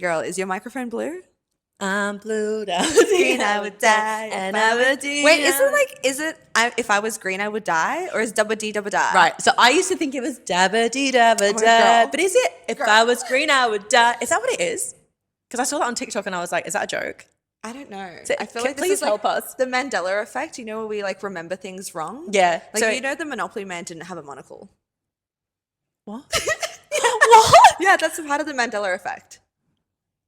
Girl, is your microphone blue? I'm blue, green, I would die, and I would do. Wait, if I was green, I would die? Or is dabba dee dabba die? Right, so I used to think it was dabba dee dabba da. But is it, if I was green, I would die? Is that what it is? Because I saw that on TikTok and I was like, is that a joke? I don't know. So, I feel like this please is help us. The Mandela effect, you know, where we like remember things wrong? Yeah. Like, so, you know, the Monopoly man didn't have a monocle. What? What? Yeah, that's part of the Mandela effect.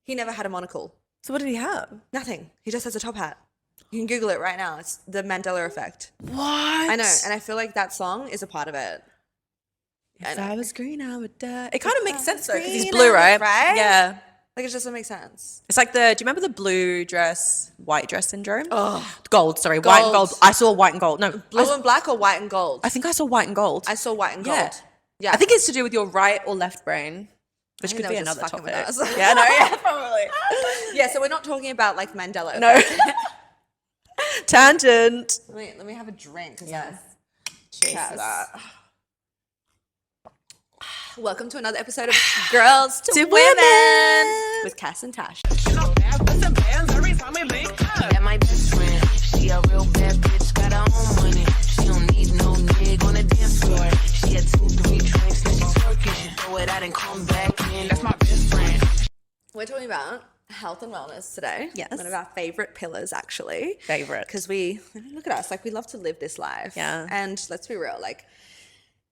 He never had a monocle. So what did he have? Nothing. He just has a top hat. You can Google it right now. It's the Mandela effect. What? I know. And I feel like that song is a part of it. If I was green, I would die. It kind of makes sense though, because he's green, blue, right? right? Yeah. Like, it just doesn't make sense. It's like do you remember the blue dress, white dress syndrome? Oh. Gold, sorry. White and gold. I saw white and gold. No. Blue and black or white and gold? I think I saw white and gold. I saw white and gold. Yeah. Yeah. I think it's to do with your right or left brain, which could be another topic. Yeah, no, yeah, probably. Yeah, so we're not talking about like Mandela. No. Tangent. Let me have a drink. Yes. Cheers to that. Welcome to another episode of Girls to Women with Cass and Tash. That my best friend. She a real bad bitch, got her own money. She don't need no nigga on the dance floor. She had 2-3 drinks, now she's twerking. She throw it out and come back in. That's my best friend. We're talking about health and wellness today. Yes. One of our favorite pillars, actually. Favorite. Because look at us, like, we love to live this life. Yeah. And let's be real, like,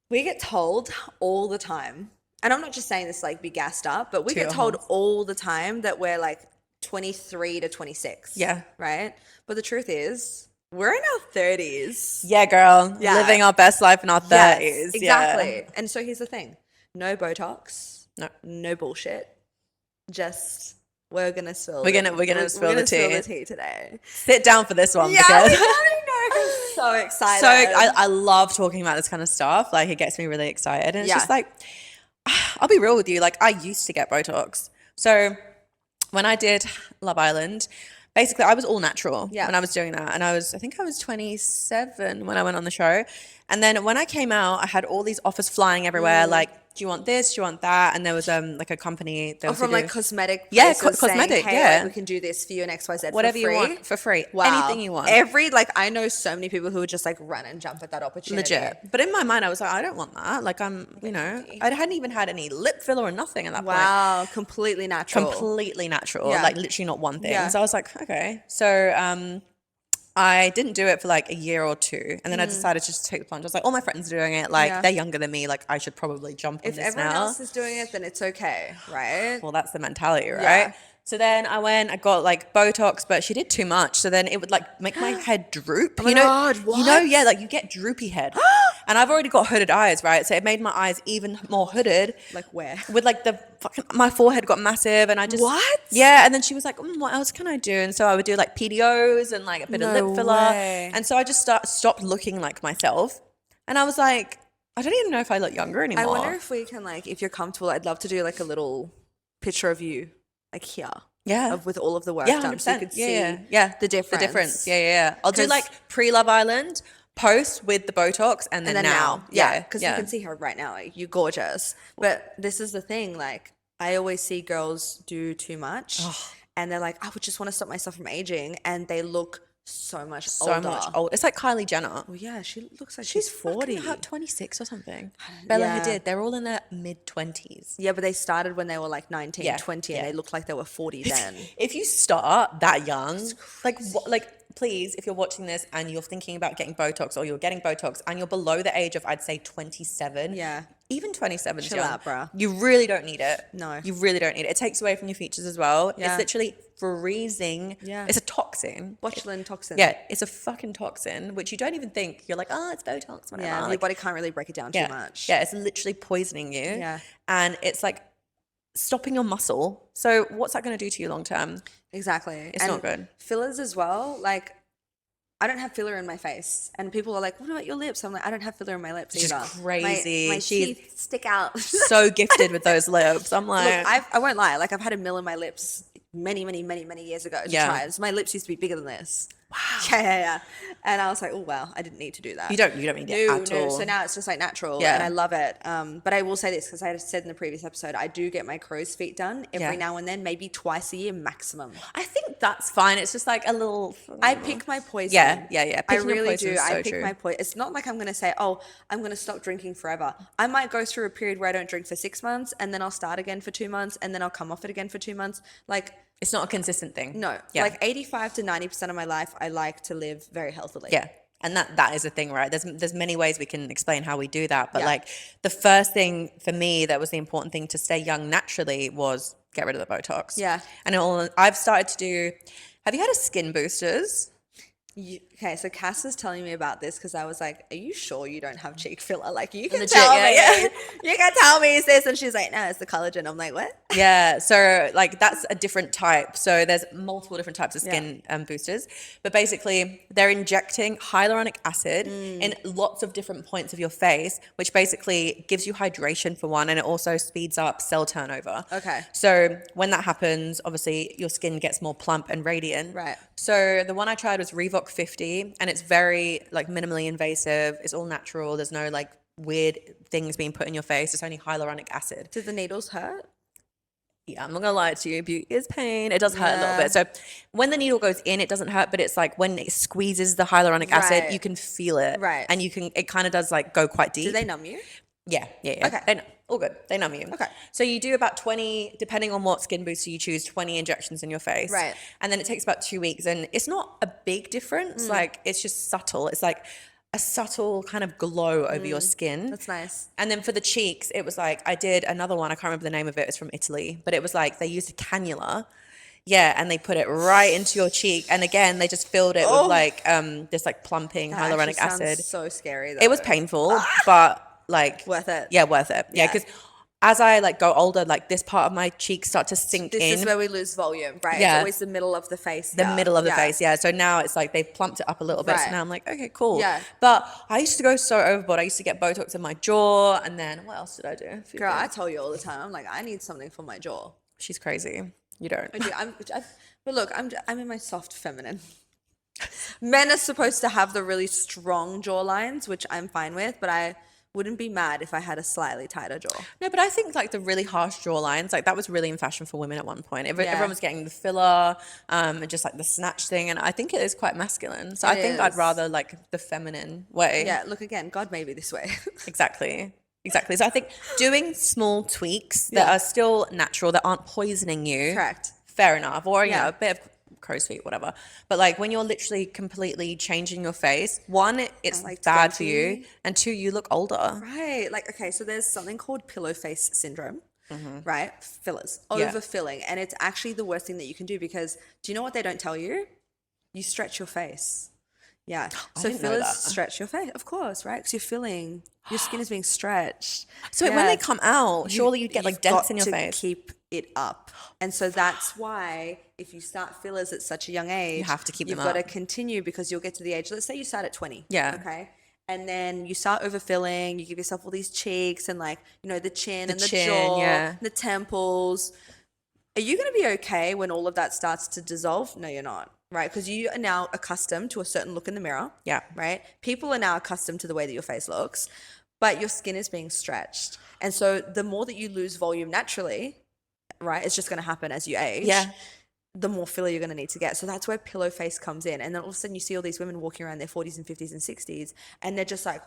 we get told all the time, and I'm not just saying this like be gassed up, but we get told all the time that we're like 23 to 26. Yeah. Right? But the truth is, we're in our 30s. Yeah, girl. Yeah. Living our best life in our 30s. Yes, exactly. Yeah. And so here's the thing. No Botox. No bullshit. Just we're gonna spill We're gonna spill the tea today. Sit down for this one. Yeah, because I'm so excited. So I love talking about this kind of stuff. Like, it gets me really excited. And it's just like, I'll be real with you. Like, I used to get Botox. So when I did Love Island, basically I was all natural when I was doing that. And I think I was 27 when I went on the show. And then when I came out, I had all these offers flying everywhere. Like, do you want this? Do you want that? And there was like a company. From like cosmetic. Yeah, Saying, cosmetic. hey, like, we can do this for you and XYZ. Whatever for free. you want for free. Wow. Anything you want. I know so many people who would just like run and jump at that opportunity. Legit. But in my mind, I was like, I don't want that. Like, I hadn't even had any lip filler or nothing at that point. Wow, completely natural. Yeah. Like, literally not one thing. Yeah. So I was like, okay. So I didn't do it for like a year or two. And then I decided to just take the plunge. I was like, all my friends are doing it. Like, they're younger than me. Like, I should probably jump on this now. If everyone else is doing it, then it's okay, right? Well, that's the mentality, right? Yeah. So then I got like Botox, but she did too much. So then it would like make my head droop. Oh my God, what? Like you get droopy head. And I've already got hooded eyes, right? So it made my eyes even more hooded. Like where? With like my forehead got massive, and I just What? Yeah, and then she was like, what else can I do? And so I would do like PDOs and like a bit of lip filler. Way. And so I just stopped looking like myself. And I was like, I don't even know if I look younger anymore. I wonder if we can, like, if you're comfortable, I'd love to do like a little picture of you, like here. Yeah. With all of the work Yeah, done. 100%. So you could see the difference. Yeah. I'll do 'Cause- like pre-Love Island, post with the Botox, and then now. Yeah. Because you can see her right now. Like, you're gorgeous. But this is the thing. Like, I always see girls do too much. And they're like, I would just want to stop myself from aging. And they look so much older. It's like Kylie Jenner. Well, yeah, she looks like she's 40. About 26 or something. Bella Hadid. They're all in their mid-20s. Yeah, but they started when they were like 19, 20, and Yeah. they looked like they were 40 then. If you start that young, please, if you're watching this and you're thinking about getting Botox, or you're getting Botox and you're below the age of, I'd say 27. Yeah. Even 27 is Chill young. out, bruh. You really don't need it. No. You really don't need it. It takes away from your features as well. Yeah. It's literally freezing. Yeah. It's a toxin. Botulinum toxin. Yeah, it's a fucking toxin, which you don't even think. You're like, oh, it's Botox, whatever. Yeah, Like, your body can't really break it down too much. yeah, it's literally poisoning you. Yeah. And it's like stopping your muscle. So what's that going to do to you long term? Exactly. It's not good. Fillers as well. Like, I don't have filler in my face. And people are like, what about your lips? I'm like, I don't have filler in my lips Which either. is crazy. My teeth stick out. So gifted with those lips. I'm like, Look, I won't lie. Like, I've had a mill in my lips many years ago to try. So my lips used to be bigger than this. Wow. Yeah. And I was like, oh, wow, I didn't need to do that. You don't need it at all. So now it's just like natural, Yeah. and I love it. But I will say this, because I said in the previous episode, I do get my crow's feet done every now and then, maybe twice a year maximum. I think that's fine. It's just like a little. I pick my poison. Yeah. I Picking your really poison do. is so I pick true. my poison. It's not like I'm going to say, oh, I'm going to stop drinking forever. I might go through a period where I don't drink for 6 months, and then I'll start again for 2 months, and then I'll come off it again for 2 months. Like, it's not a consistent thing. no. Yeah. Like 85 to 90% of my life, I like to live very healthily. Yeah. And that is a thing, right? There's many ways we can explain how we do that. But like the first thing for me that was the important thing to stay young naturally was get rid of the Botox. Yeah. And I've started to do, have you had a skin boosters? Okay, so Cass was telling me about this because I was like, are you sure you don't have cheek filler? Like, you can Legit, tell yeah. me. You can tell me it's this. And she's like, no, it's the collagen. I'm like, what? Yeah, so like that's a different type. So there's multiple different types of skin boosters, but basically they're injecting hyaluronic acid in lots of different points of your face, which basically gives you hydration for one, and it also speeds up cell turnover. Okay. So when that happens, obviously your skin gets more plump and radiant. Right. So the one I tried was Revoc 50, and it's very like minimally invasive. It's all natural. There's no like weird things being put in your face. It's only hyaluronic acid. Did the needles hurt? Yeah, I'm not gonna lie to you. Beauty is pain. It does hurt a little bit. So when the needle goes in, it doesn't hurt, but it's like when it squeezes the hyaluronic acid, you can feel it. Right. And it kind of does like go quite deep. Do they numb you? Yeah. Okay. They all good. They numb you. Okay. So you do about 20, depending on what skin booster you choose, 20 injections in your face. Right. And then it takes about 2 weeks, and it's not a big difference. Like it's just subtle. It's like a subtle kind of glow over your skin. That's nice. And then for the cheeks, it was like, I did another one. I can't remember the name of it. It's from Italy, but it was like they used a cannula. Yeah, and they put it right into your cheek. And again, they just filled it with like this like plumping That hyaluronic actually acid. sounds so scary though. It was painful, but like Worth it. Yeah, worth it. Yeah, because as I like go older, like this part of my cheeks start to sink in. This is where we lose volume, right? Yeah. It's always the middle of the face. The middle of the face, yeah. So now it's like they've plumped it up a little bit. So Right. now I'm like, okay, cool. Yeah. But I used to go so overboard. I used to get Botox in my jaw, and then what else did I do? A few Girl, I things. tell you all the time. I'm like, I need something for my jaw. She's crazy. You don't. I do. But look, I'm in my soft feminine. Men are supposed to have the really strong jaw lines, which I'm fine with, but I wouldn't be mad if I had a slightly tighter jaw. No, but I think like the really harsh jawlines, like that was really in fashion for women at one point. Everyone was getting the filler, and just like the snatch thing, and I think it is quite masculine. So I think I'd is. rather like the feminine way. Yeah, look again, God made me this way. Exactly. So I think doing small tweaks that are still natural, that aren't poisoning you. Correct. Fair enough. Or, you Yeah. know, a bit of crow's feet, whatever. But like when you're literally completely changing your face, one, it's like bad for 20. you. And two, you look older. Right. Like, okay, so there's something called pillow face syndrome, right? Fillers, Yeah. overfilling. And it's actually the worst thing that you can do because do you know what they don't tell you? You stretch your face. Yeah. So didn't know fillers that. stretch your face, of course, right? Because you're filling, your skin is being stretched. So when they come out, surely you'd get like You've dents got in your to face. keep it up. And so that's why if you start fillers at such a young age, You have to keep them You've got to up. continue because you'll get to the age, let's say you start at 20. Yeah. Okay. And then you start overfilling, you give yourself all these cheeks and like, you know, the chin and the chin, jaw, yeah. the temples. Are you going to be okay when all of that starts to dissolve? No, you're not. Right? Because you are now accustomed to a certain look in the mirror. Yeah. Right? People are now accustomed to the way that your face looks, but your skin is being stretched. And so the more that you lose volume naturally, right, it's just going to happen as you age. Yeah. The more filler you're going to need to get. So that's where pillow face comes in. And then all of a sudden you see all these women walking around their 40s and 50s and 60s and they're just like,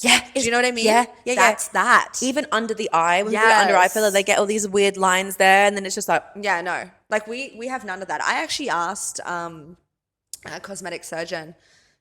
Yeah. do you know what I mean? Yeah. That's that. Even under the eye, when we get under eye filler, they get all these weird lines there, and then it's just like, Yeah, no. Like we have none of that. I actually asked a cosmetic surgeon,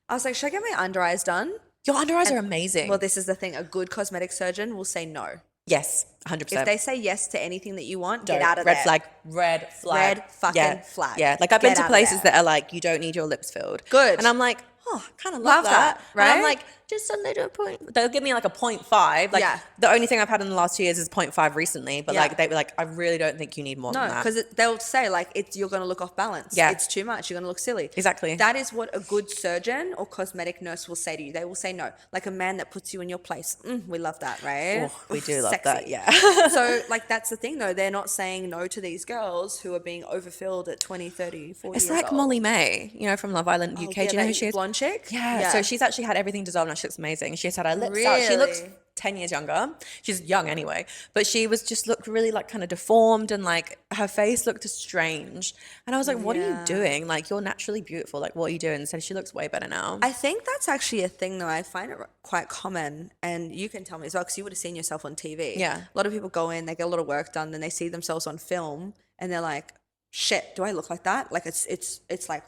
I was like, should I get my under eyes done? your under eyes are amazing. Well, this is the thing. A good cosmetic surgeon will say no. Yes, 100%. If they say yes to anything that you want, Don't. get out of red there. flag, red flag. Red fucking yeah. flag. Yeah, like I've been Get to out of places there. that are like, you don't need your lips filled. Good. And I'm like, oh, kind of love that. right? And I'm like, just a little point. They'll give me like a 0.5. Like the only thing I've had in the last 2 years is 0.5 recently. But like they were like, I really don't think you need more than that. No, because they'll say like you're going to look off balance. Yeah. It's too much. You're going to look silly. Exactly. That is what a good surgeon or cosmetic nurse will say to you. They will say no. Like a man that puts you in your place. We love that, right? Oh, we do love Sexy. that, yeah. So like that's the thing though. They're not saying no to these girls who are being overfilled at 20, 30, 40 It's years like old. Molly May, you know, from Love Island UK. Do you know who she is? Blonde chick? Yeah. So she's actually had everything dissolved now. She looks amazing. She's had her lips out. She looks 10 years younger. She's young anyway. But she was just looked really like kind of deformed and like her face looked strange. And I was like, what are you doing? Like you're naturally beautiful. Like what are you doing? So she looks way better now. I think that's actually a thing though. I find it quite common, and you can tell me as well because you would have seen yourself on TV. Yeah. A lot of people go in, they get a lot of work done, then they see themselves on film and they're like, shit, do I look like that? Like it's like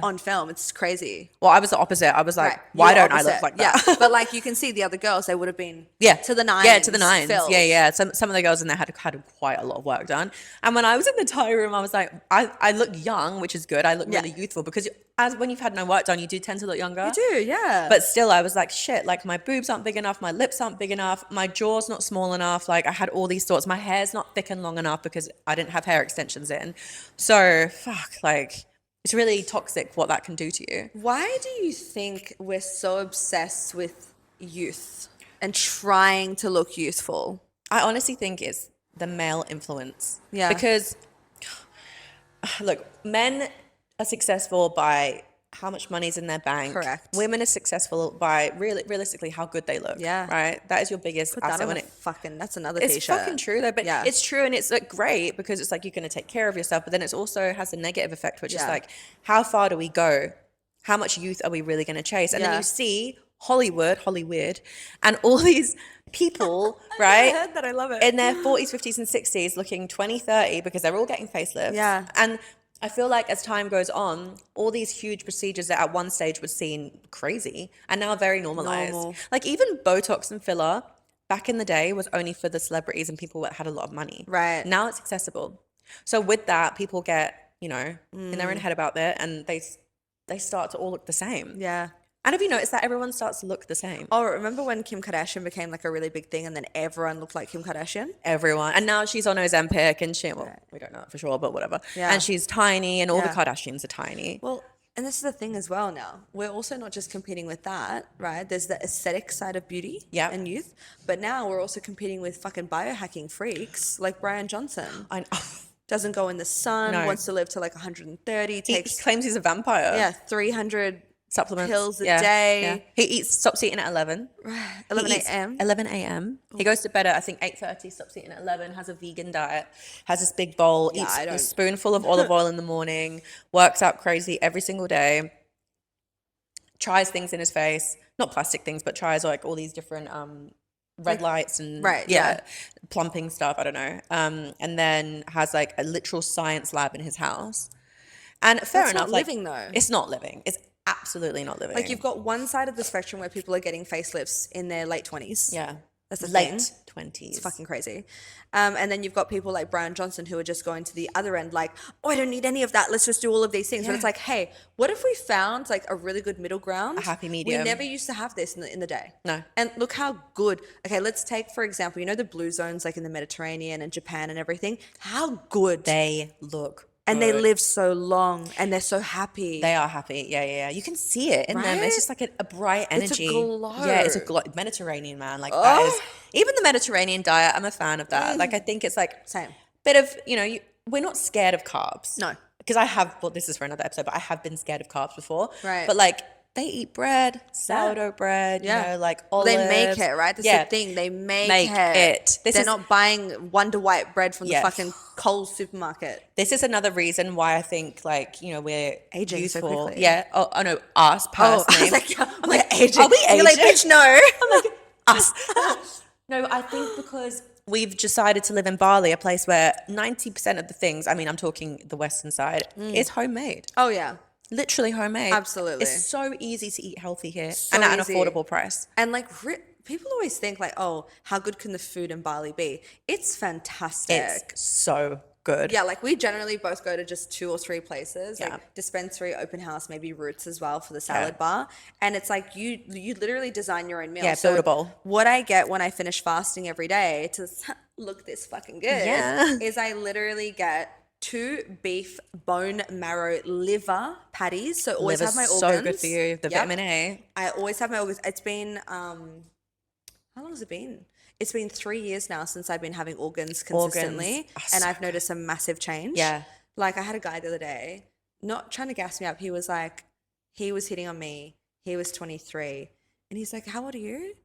on film. It's crazy. Well, I was the opposite. I was like, why don't I look like that? Yeah. But like you can see the other girls, they would have been to the nines. Yeah, to the nines. Filled. Yeah. Some of the girls in there had quite a lot of work done. And when I was in the tie room, I was like, I look young, which is good. I look really youthful because as when you've had no work done, you do tend to look younger. You do, yeah. But still, I was like, shit, like my boobs aren't big enough. My lips aren't big enough. My jaw's not small enough. Like I had all these thoughts. My hair's not thick and long enough because I didn't have hair extensions in. So fuck, like it's really toxic what that can do to you. Why do you think we're so obsessed with youth and trying to look youthful? I honestly think it's the male influence. Yeah. Because, look, men are successful by how much money's in their bank. Correct. Women are successful by realistically how good they look. Yeah. Right? That is your biggest Put asset. that on when a it fucking, that's another It's t-shirt. fucking true though, but Yeah. it's true and it's like great because it's like you're going to take care of yourself, but then it's also has a negative effect, which is like, how far do we go? How much youth are we really going to chase? And then you see Hollywood, and all these people, right? I heard that, I love it. In their 40s, 50s and 60s looking 20, 30 because they're all getting facelifts. Yeah. And I feel like as time goes on, all these huge procedures that at one stage were seen crazy are now very normalized. Like even Botox and filler back in the day was only for the celebrities and people that had a lot of money. Right. Now it's accessible. So with that, people get, you know, in their own head about it and they start to all look the same. Yeah. And have you noticed that everyone starts to look the same? Oh, remember when Kim Kardashian became like a really big thing and then everyone looked like Kim Kardashian? Everyone. And now she's on Ozempic and we don't know that for sure, but whatever. Yeah. And she's tiny and all the Kardashians are tiny. Well, and this is the thing as well now. We're also not just competing with that, right? There's the aesthetic side of beauty and youth. But now we're also competing with fucking biohacking freaks like Brian Johnson. Doesn't go in the sun, wants to live to like 130, He claims he's a vampire. 300 supplements. pills a day. Yeah. He stops eating at 11. 11 a.m. 11 a.m. He goes to bed at, I think, 8:30, stops eating at 11, has a vegan diet, has this big bowl, eats a spoonful of olive oil in the morning, works out crazy every single day, tries things in his face, not plastic things, but tries like all these different red lights and plumping stuff, I don't know. And then has like a literal science lab in his house. And fair enough. Not living though. It's not living. It's absolutely not living. Like you've got one side of the spectrum where people are getting facelifts in their late 20s. Yeah. That's the late thing. 20s. It's fucking crazy. And then you've got people like Brian Johnson who are just going to the other end like, oh, I don't need any of that. Let's just do all of these things. But it's like, hey, what if we found like a really good middle ground? A happy medium. We never used to have this in the day. No. And look how good. Okay, let's take, for example, you know the blue zones like in the Mediterranean and Japan and everything? How good. They look and they live so long and they're so happy. They are happy. Yeah. You can see it in them. It's just like a bright energy. It's a glow. Yeah, it's a glow. Mediterranean, man. Like that is, even the Mediterranean diet, I'm a fan of that. Like I think it's like same bit of, we're not scared of carbs. No. Because I have, well, this is for another episode, but I have been scared of carbs before. Right. But like, they eat bread, sourdough bread, like olives. They make it, right? That's the thing. They make it. They're not buying Wonder White bread from the fucking Coles supermarket. This is another reason why I think, like, we're aging youthful. so quickly. Yeah. Oh, no, us personally. I'm like aging. Are we aging? You're like, bitch, no. I'm like, us. No, I think because we've decided to live in Bali, a place where 90% of the things, I mean, I'm talking the Western side, is homemade. Oh, yeah. Literally homemade. Absolutely. It's so easy to eat healthy here So and at an easy. affordable price. And like people always think like, oh, how good can the food in Bali be? It's fantastic. It's so good. Yeah, like we generally both go to just 2 or 3 places, Yeah. like dispensary, open house, maybe Roots as well for the salad bar. And it's like you literally design your own meal. Yeah, So buildable. what I get when I finish fasting every day to look this fucking good Yeah. is I literally get 2 beef bone marrow liver patties. So always have my Liver's organs. so good for you. The vitamin A. I always have my organs. It's been how long has it been? It's been 3 years now since I've been having organs consistently, Organs are and so I've noticed a massive change. Yeah. Like I had a guy the other day, not trying to gas me up. He was like, he was hitting on me. He was 23, and he's like, "How old are you?"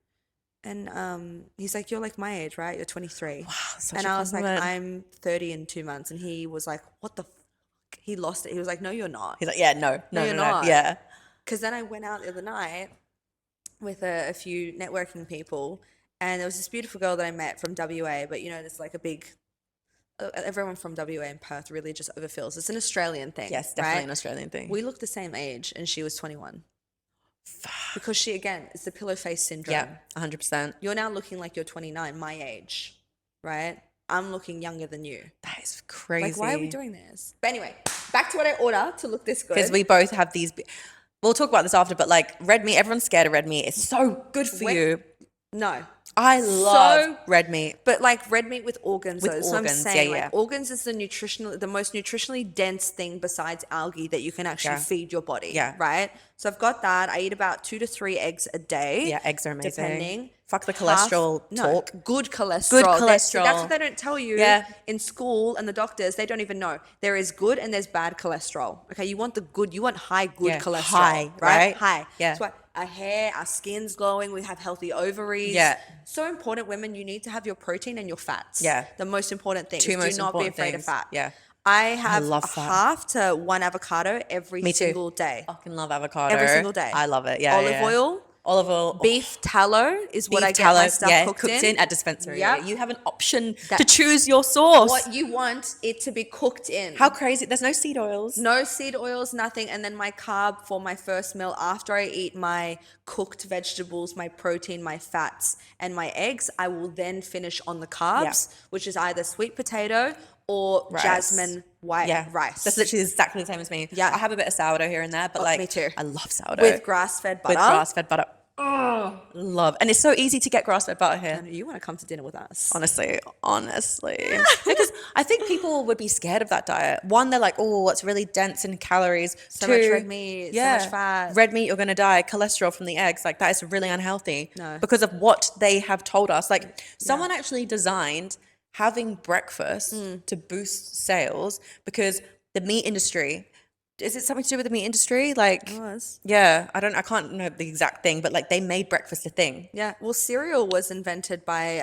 And he's like, "You're like my age, right? You're 23." Wow, such And a I was like, compliment. "I'm 30 in 2 months," and he was like, "What the?" He lost it. He was like, "No, you're not." He's like, yeah, no, you're no. not. Yeah. Because then I went out the other night with a few networking people, and there was this beautiful girl that I met from WA, but you know, there's like a big, everyone from WA and Perth really just overfills. It's an Australian thing. Yes, definitely right? an Australian thing. We look the same age, and she was 21. Because she, again, it's the pillow face syndrome. Yeah, 100%. You're now looking like you're 29, my age, right? I'm looking younger than you. That is crazy. Like, why are we doing this? But anyway, back to what I order to look this good. Because we both have these. We'll talk about this after, but like red meat, everyone's scared of red meat. It's so good for you. No. I love red meat. But like red meat with organs, With though. So I'm organs, saying, yeah. like, organs is the most nutritionally dense thing besides algae that you can actually feed your body. Yeah. Right? So I've got that. I eat about 2 to 3 eggs a day. Yeah, eggs are amazing. Depending. Fuck the cholesterol talk. Good cholesterol. Good cholesterol. That's what they don't tell you Yeah. in school, and the doctors, they don't even know. There is good and there's bad cholesterol. Okay, you want the good, you want high good cholesterol. High, right? High. Yeah. That's why our hair, our skin's glowing, we have healthy ovaries. Yeah. So important, women, you need to have your protein and your fats. Yeah. The most important things. Two most Do not be important afraid things. of fat. Yeah. I have love fat. half to 1 avocado every Me too. single day. Fucking love avocado. Every single day. I love it. Yeah. Olive oil. Olive oil. Beef tallow is what Beef I get tallow, my stuff cooked in. at dispensary. Yeah. Yeah. You have an option to choose your sauce. What you want it to be cooked in. How crazy. There's no seed oils. No seed oils, nothing. And then my carb for my first meal after I eat my cooked vegetables, my protein, my fats, and my eggs, I will then finish on the carbs, which is either sweet potato or Rice. jasmine white rice. That's literally exactly the same as me. Yeah. I have a bit of sourdough here and there, but like me too. I love sourdough. With grass-fed butter. With grass-fed butter. Oh, love. And it's so easy to get grass-fed butter here. You want to come to dinner with us. Honestly. Because I think people would be scared of that diet. One, they're like, oh, it's really dense in calories. So much red meat, so much fat. Red meat, you're going to die. Cholesterol from the eggs. Like, that is really unhealthy. No. Because of what they have told us. Like, someone actually designed having breakfast to boost sales because the meat industry... Is it something to do with the meat industry? Like, It was. yeah, I can't know the exact thing, but like they made breakfast a thing. Yeah, well, cereal was invented by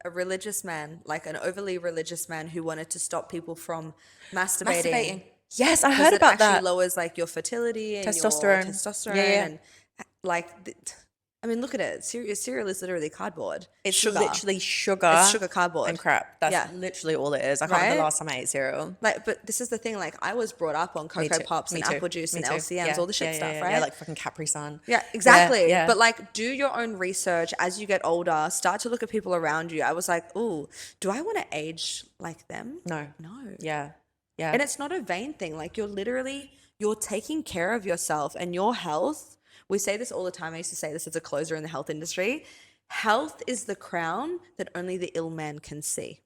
a religious man, like an overly religious man who wanted to stop people from masturbating. Yes, I 'Cause heard it about actually that. lowers like your fertility and Testosterone. your testosterone. Yeah. And like, I mean, look at it. Cereal is literally cardboard. It's sugar. literally sugar. It's sugar cardboard. And crap. That's literally all it is. I can't remember Right? the last time I ate cereal. Like, but this is the thing. Like, I was brought up on Cocoa too. Pops Me and too. apple juice Me and too. LCMs, all the shit stuff, right? Yeah, like fucking Capri Sun. Yeah, exactly. Yeah. But like, do your own research as you get older. Start to look at people around you. I was like, ooh, do I want to age like them? No. No. Yeah. Yeah. And it's not a vain thing. Like, you're taking care of yourself and your health. We say this all the time. I used to say this as a closer in the health industry. Health is the crown that only the ill man can see.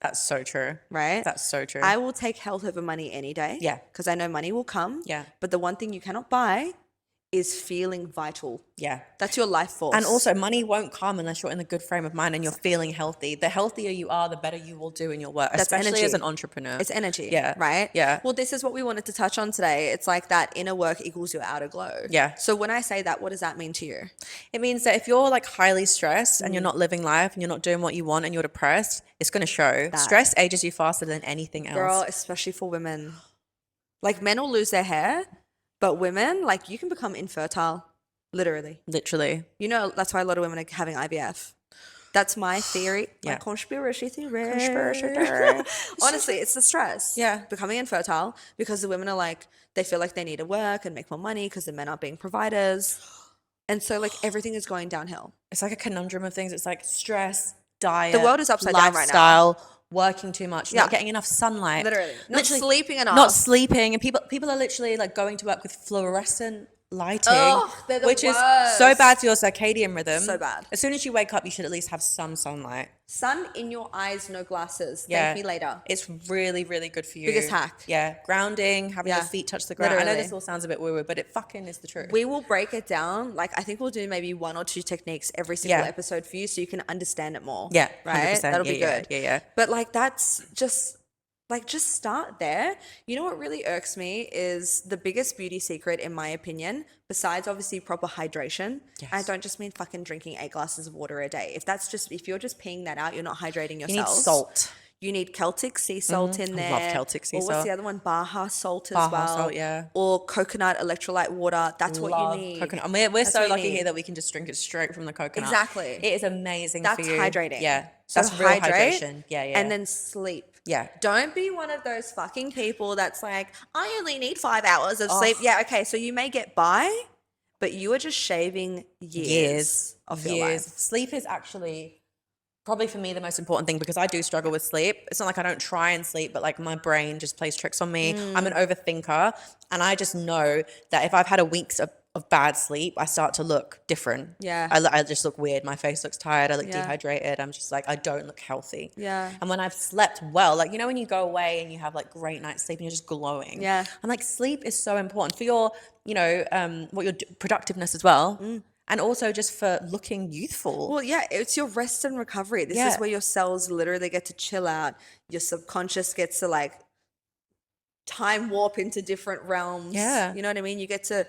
That's so true. Right? That's so true. I will take health over money any day. Yeah. Because I know money will come. Yeah. But the one thing you cannot buy is feeling vital. Yeah. That's your life force. And also, money won't come unless you're in a good frame of mind and you're feeling healthy. The healthier you are, the better you will do in your work, especially energy. as an entrepreneur. It's energy. Yeah. Right? Yeah. Well, this is what we wanted to touch on today. It's like that inner work equals your outer glow. Yeah. So when I say that, what does that mean to you? It means that if you're like highly stressed and you're not living life and you're not doing what you want and you're depressed, it's going to show. Stress ages you faster than anything else. Girl, especially for women. Like, men will lose their hair, but women, like, you can become infertile. Literally. You know, that's why a lot of women are having IVF. That's my theory. Yeah. My conspiracy theory. Conspiracy. Honestly, it's the stress. Yeah. Becoming infertile because the women are like, they feel like they need to work and make more money because the men aren't being providers. And so, like, everything is going downhill. It's like a conundrum of things. It's like stress, diet, The world is upside down right now. lifestyle, working too much, Yeah. not getting enough sunlight, Literally. Not sleeping enough. not sleeping, and people are literally like going to work with fluorescent lighting, Oh, they're the which is so worst. bad for your circadian rhythm. So bad. As soon as you wake up, you should at least have some sunlight. Sun in your eyes, no glasses. Yeah. Thank me later. It's really, really good for you. Biggest hack. Yeah. Grounding, having Yeah. your feet touch the ground. I know Literally. this all sounds a bit woo-woo, but it fucking is the truth. We will break it down. Like, I think we'll do maybe 1 or 2 techniques every single episode for you so you can understand it more. Yeah. Right? 100%. That'll be good. Yeah. But like, that's just start there. You know what really irks me is the biggest beauty secret, in my opinion, besides obviously proper hydration. Yes. I don't just mean fucking drinking 8 glasses of water a day. If you're just peeing that out, you're not hydrating your You need cells. salt. You need Celtic sea salt in there. I love Celtic sea Or what's salt. the other one? Baja salt as Baja well. salt, yeah. Or coconut electrolyte water. That's what Love you need. coconut. And we're That's so what you lucky need. here that we can just drink it straight from the coconut. Exactly. It is amazing That's for you. hydrating. Yeah. So That's real hydration. Yeah. And then sleep. Yeah. Don't be one of those fucking people that's like, I only need 5 hours of sleep. Yeah, okay. So you may get by, but you are just shaving years of your life. Sleep is actually probably for me the most important thing because I do struggle with sleep. It's not like I don't try and sleep, but like my brain just plays tricks on me. I'm an overthinker, and I just know that if I've had a week of bad sleep, I start to look different. Yeah. I just look weird. My face looks tired. I look Yeah. dehydrated. I'm just like, I don't look healthy. Yeah. And when I've slept well, like, you know, when you go away and you have like great night's sleep and you're just glowing. Yeah. I'm like, sleep is so important for your, you know, productiveness as well. And also just for looking youthful. Well, yeah, it's your rest and recovery. This is where your cells literally get to chill out. Your subconscious gets to like time warp into different realms. Yeah. You know what I mean? You get to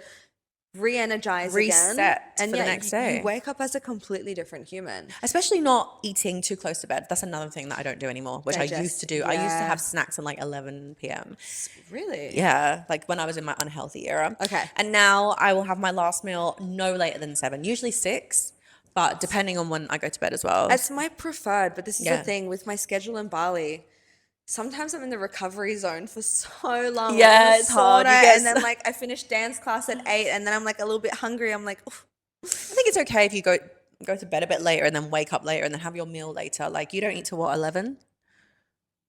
re-energize Reset again. And for the next day. You wake up as a completely different human. Especially not eating too close to bed. That's another thing that I don't do anymore, which I used Digest. to do. I used to Yeah. have snacks at like 11 p.m. Really? Yeah, like when I was in my unhealthy era. Okay. And now I will have my last meal no later than 7, usually 6, but depending on when I go to bed as well. It's my preferred, but this is the Yeah. thing with my schedule in Bali. Sometimes I'm in the recovery zone for so long. Yeah, I'm in it's hard. You sauna, get and then like I finish dance class at 8, and then I'm like a little bit hungry. I'm like, oof. I think it's okay if you go to bed a bit later and then wake up later and then have your meal later. Like you don't eat till what, 11?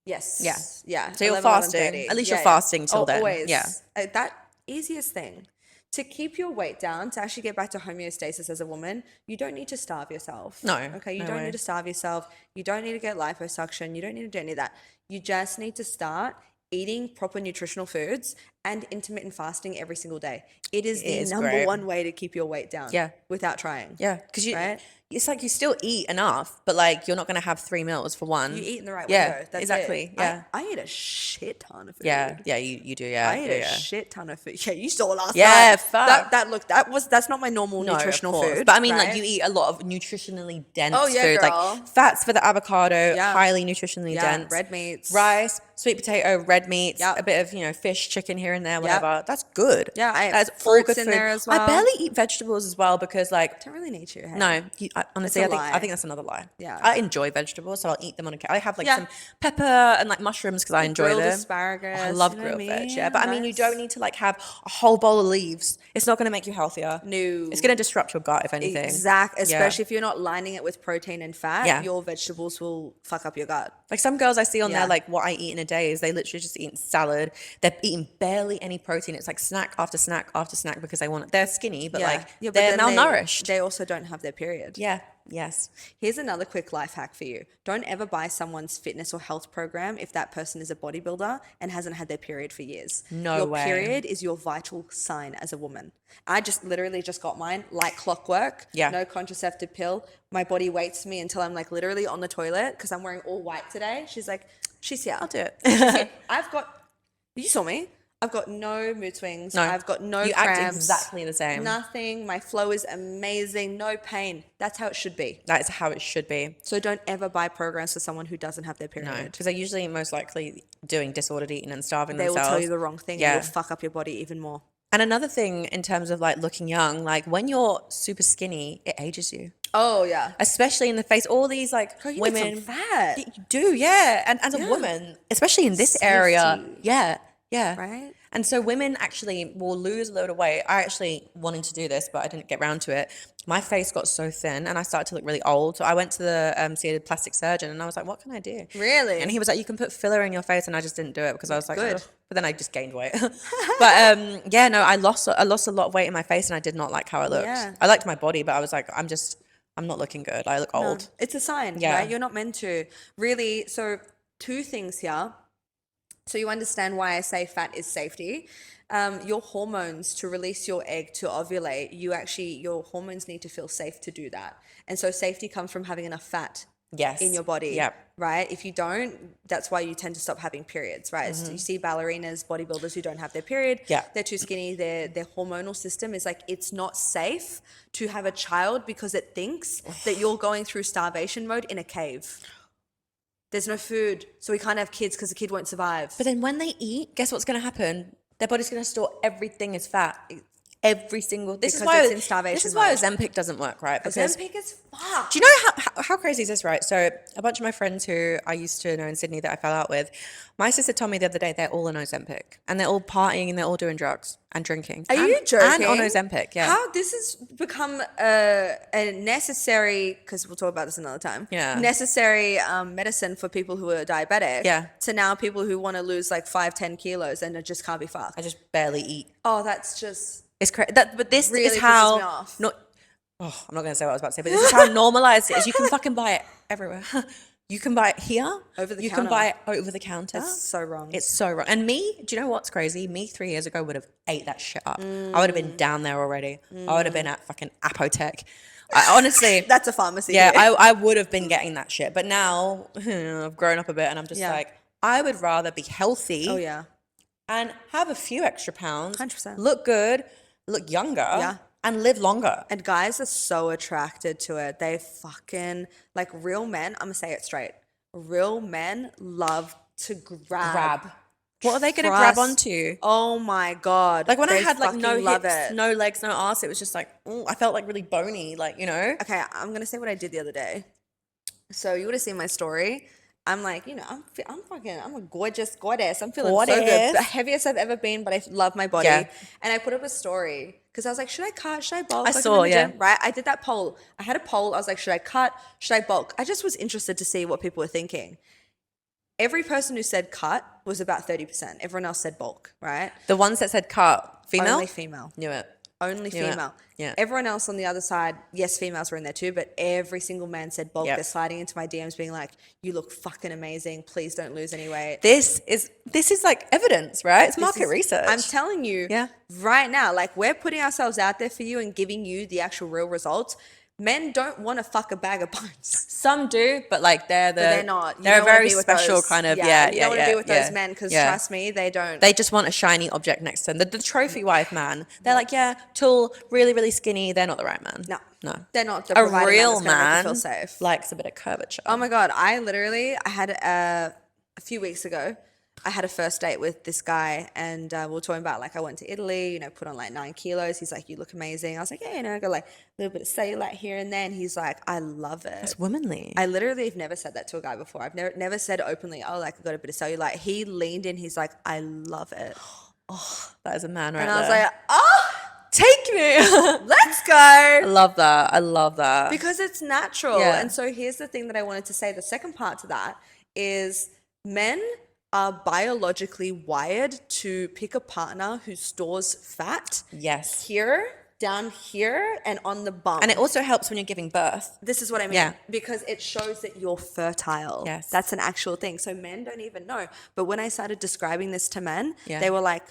Yes. Yeah. Yeah. So you're 11, fasting. 11:30. At least you're fasting till then. Always. Yeah. That easiest thing. To keep your weight down, to actually get back to homeostasis as a woman, you don't need to starve yourself. No, Okay. You no don't way. need to starve yourself. You don't need to get liposuction. You don't need to do any of that. You just need to start eating proper nutritional foods and intermittent fasting every single day. It is the number great. one way to keep your weight down. Yeah. Without trying. Yeah, because Right? it's like you still eat enough, but like you're not going to have 3 meals for one. You eat in the right Yeah, window. That's exactly. It. Yeah. I eat a shit ton of food. Yeah, you do. Yeah, I ate yeah, a yeah. shit ton of food. Yeah, you saw last Yeah, night. fuck. That's not my normal No, of nutritional course. food. But I mean, right? like you eat a lot of nutritionally dense Oh, yeah, food, girl. like fats for the avocado, Yeah. highly nutritionally Yeah, dense, red meats. rice, sweet potato, red meats, Yep. a bit of fish, chicken here and there, whatever. That's good. Yeah, I that's have all fruits good in food. there as I well. barely eat vegetables as well because like Don't really need to. Hey? no, honestly, It's a I lie. think that's another lie. Yeah. I enjoy vegetables, so I'll eat them on occasion. I have like Yeah. some pepper and like mushrooms because I enjoy Grilled them. asparagus. I love you know what grilled I veg, mean? yeah. But I mean, you Nice. don't need to like have a whole bowl of leaves. It's not going to make you healthier. No. It's going to disrupt your gut, if anything. Especially if you're not lining it with protein and fat, Yeah. your vegetables will fuck up your gut. Like some girls I see on Yeah. there, like what I eat in a day is they literally just eat salad. They're eating barely any protein. It's like snack after snack after snack because they're skinny, but like but they're then malnourished. They also don't have their period. Yeah. Yes. Here's another quick life hack for you. Don't ever buy someone's fitness or health program if that person is a bodybuilder and hasn't had their period for years. No Your way. period is your vital sign as a woman. I literally just got mine like clockwork. Yeah. No contraceptive pill. My body waits me until I'm like literally on the toilet because I'm wearing all white today. She's like, she's here. I'll do it. She's here. You saw me. I've got no mood swings. No. I've got no You cramps. act exactly the same. Nothing. My flow is amazing. No pain. That's how it should be. That is how it should be. So don't ever buy programs for someone who doesn't have their period. No, because they're usually most likely doing disordered eating and starving They will themselves. tell you the wrong thing Yeah. and will fuck up your body even more. And another thing in terms of like looking young, like when you're super skinny, it ages you. Oh, yeah. Especially in the face, all these like Girl, you women. get some fat. You do, yeah. And as a woman, especially in this area, Safety. yeah. Yeah. Right? And so women actually will lose a load of weight. I actually wanted to do this, but I didn't get around to it. My face got so thin and I started to look really old. So I went to the see a plastic surgeon and I was like, what can I do? Really? And he was like, you can put filler in your face. And I just didn't do it because I was like, Good. ugh. But then I just gained weight. But yeah, no, I lost a lot of weight in my face and I did not like how I looked. Yeah. I liked my body, but I was like, I'm not looking good. I look old. It's a sign, Yeah. right? You're not meant to. Really, so 2 things here. So you understand why I say fat is safety. Your hormones, to release your egg to ovulate, your hormones need to feel safe to do that. And so safety comes from having enough fat Yes. in your body, Yep. right? If you don't, that's why you tend to stop having periods, right? So you see ballerinas, bodybuilders who don't have their period. Yeah. They're too skinny. Their hormonal system is like, it's not safe to have a child because it thinks that you're going through starvation mode in a cave. There's no food, so we can't have kids because the kid won't survive. But then when they eat, guess what's going to happen? Their body's going to store everything as fat. Every single. This Because it's in starvation This is why mode. Ozempic doesn't work, right? Because Ozempic is fucked. do you know how crazy is this, right? So a bunch of my friends who I used to know in Sydney that I fell out with, my sister told me the other day they're all on Ozempic and they're all partying and they're all doing drugs and drinking. Are you joking? And on Ozempic, yeah. How this has become a necessary, because we'll talk about this another time. Yeah. Necessary medicine for people who are diabetic. Yeah. To now people who want to lose like 5-10 kilos and it just can't be fucked. I just barely eat. Oh, that's just. It's crazy. But this Really is pisses how me off. I'm not going to say what I was about to say, but this is how normalized it is. You can fucking buy it everywhere. You can buy it here. Over the You counter. can buy it over the counter. That's so wrong. It's so wrong. And me, do you know what's crazy? Me 3 years ago would have ate that shit up. I would have been down there already. I would have been at fucking Apotech. I, honestly, That's a pharmacy. yeah, here. I would have been getting that shit. But now I've grown up a bit and I'm just Yeah. like, I would rather be healthy Oh, yeah. and have a few extra pounds, 100%. look good, look younger, Yeah. and live longer. And guys are so attracted to it. They fucking, like real men, I'm going to say it straight. Real men love to grab. What are they going to grab Trust. onto? Oh my God. Like when I They had like no fucking love hips, it. no legs, no ass, it was just like, I felt like really bony, like, you know? Okay, I'm going to say what I did the other day. So you would have seen my story. I'm like, I'm a gorgeous goddess. I'm feeling so good. Goddess. The heaviest I've ever been, but I love my body. Yeah. And I put up a story because I was like, should I cut? Should I bulk? I Like, I'm saw, in the yeah. gym, right? I did that poll. I had a poll. I was like, should I cut? Should I bulk? I just was interested to see what people were thinking. Every person who said cut was about 30%. Everyone else said bulk, right? The ones that said cut, female? Only female. Knew it. Only Yeah. female. Yeah. Everyone else on the other side, yes, females were in there too, but every single man said bulk. Yep. They're sliding into my DMs being like, you look fucking amazing. Please don't lose any weight. This is like evidence, right? It's This market is- research. I'm telling you Yeah. right now, like we're putting ourselves out there for you and giving you the actual real results. Men don't want to fuck a bag of bones. Some do, but like they're not. You They're a don't wanna very be with special those. kind of You yeah. don't want to be with those men because trust me, they don't. They just want a shiny object next to them. The trophy wife man. They're like, yeah, tall, really, really skinny. They're not the right man. No. They're not the A provider real man that's gonna make you man feel safe. likes a bit of curvature. Oh my God. I had a few weeks ago, I had a first date with this guy and we were talking about like I went to Italy, put on like 9 kilos. He's like, you look amazing. I was like, yeah, I got like a little bit of cellulite here and there. And he's like, I love it. It's womanly. I literally have never said that to a guy before. I've never said openly, oh, like I got a bit of cellulite. He leaned in. He's like, I love it. That is a man right And there. I was like, oh, take me. let's go. I love that. I love that. Because it's natural. Yeah. And so here's the thing that I wanted to say. The second part to that is men are biologically wired to pick a partner who stores fat yes. here, down here, and on the bum. And it also helps when you're giving birth. This is what I mean. Yeah. Because it shows that you're fertile. Yes. That's an actual thing. So men don't even know. But when I started describing this to men, Yeah. they were like,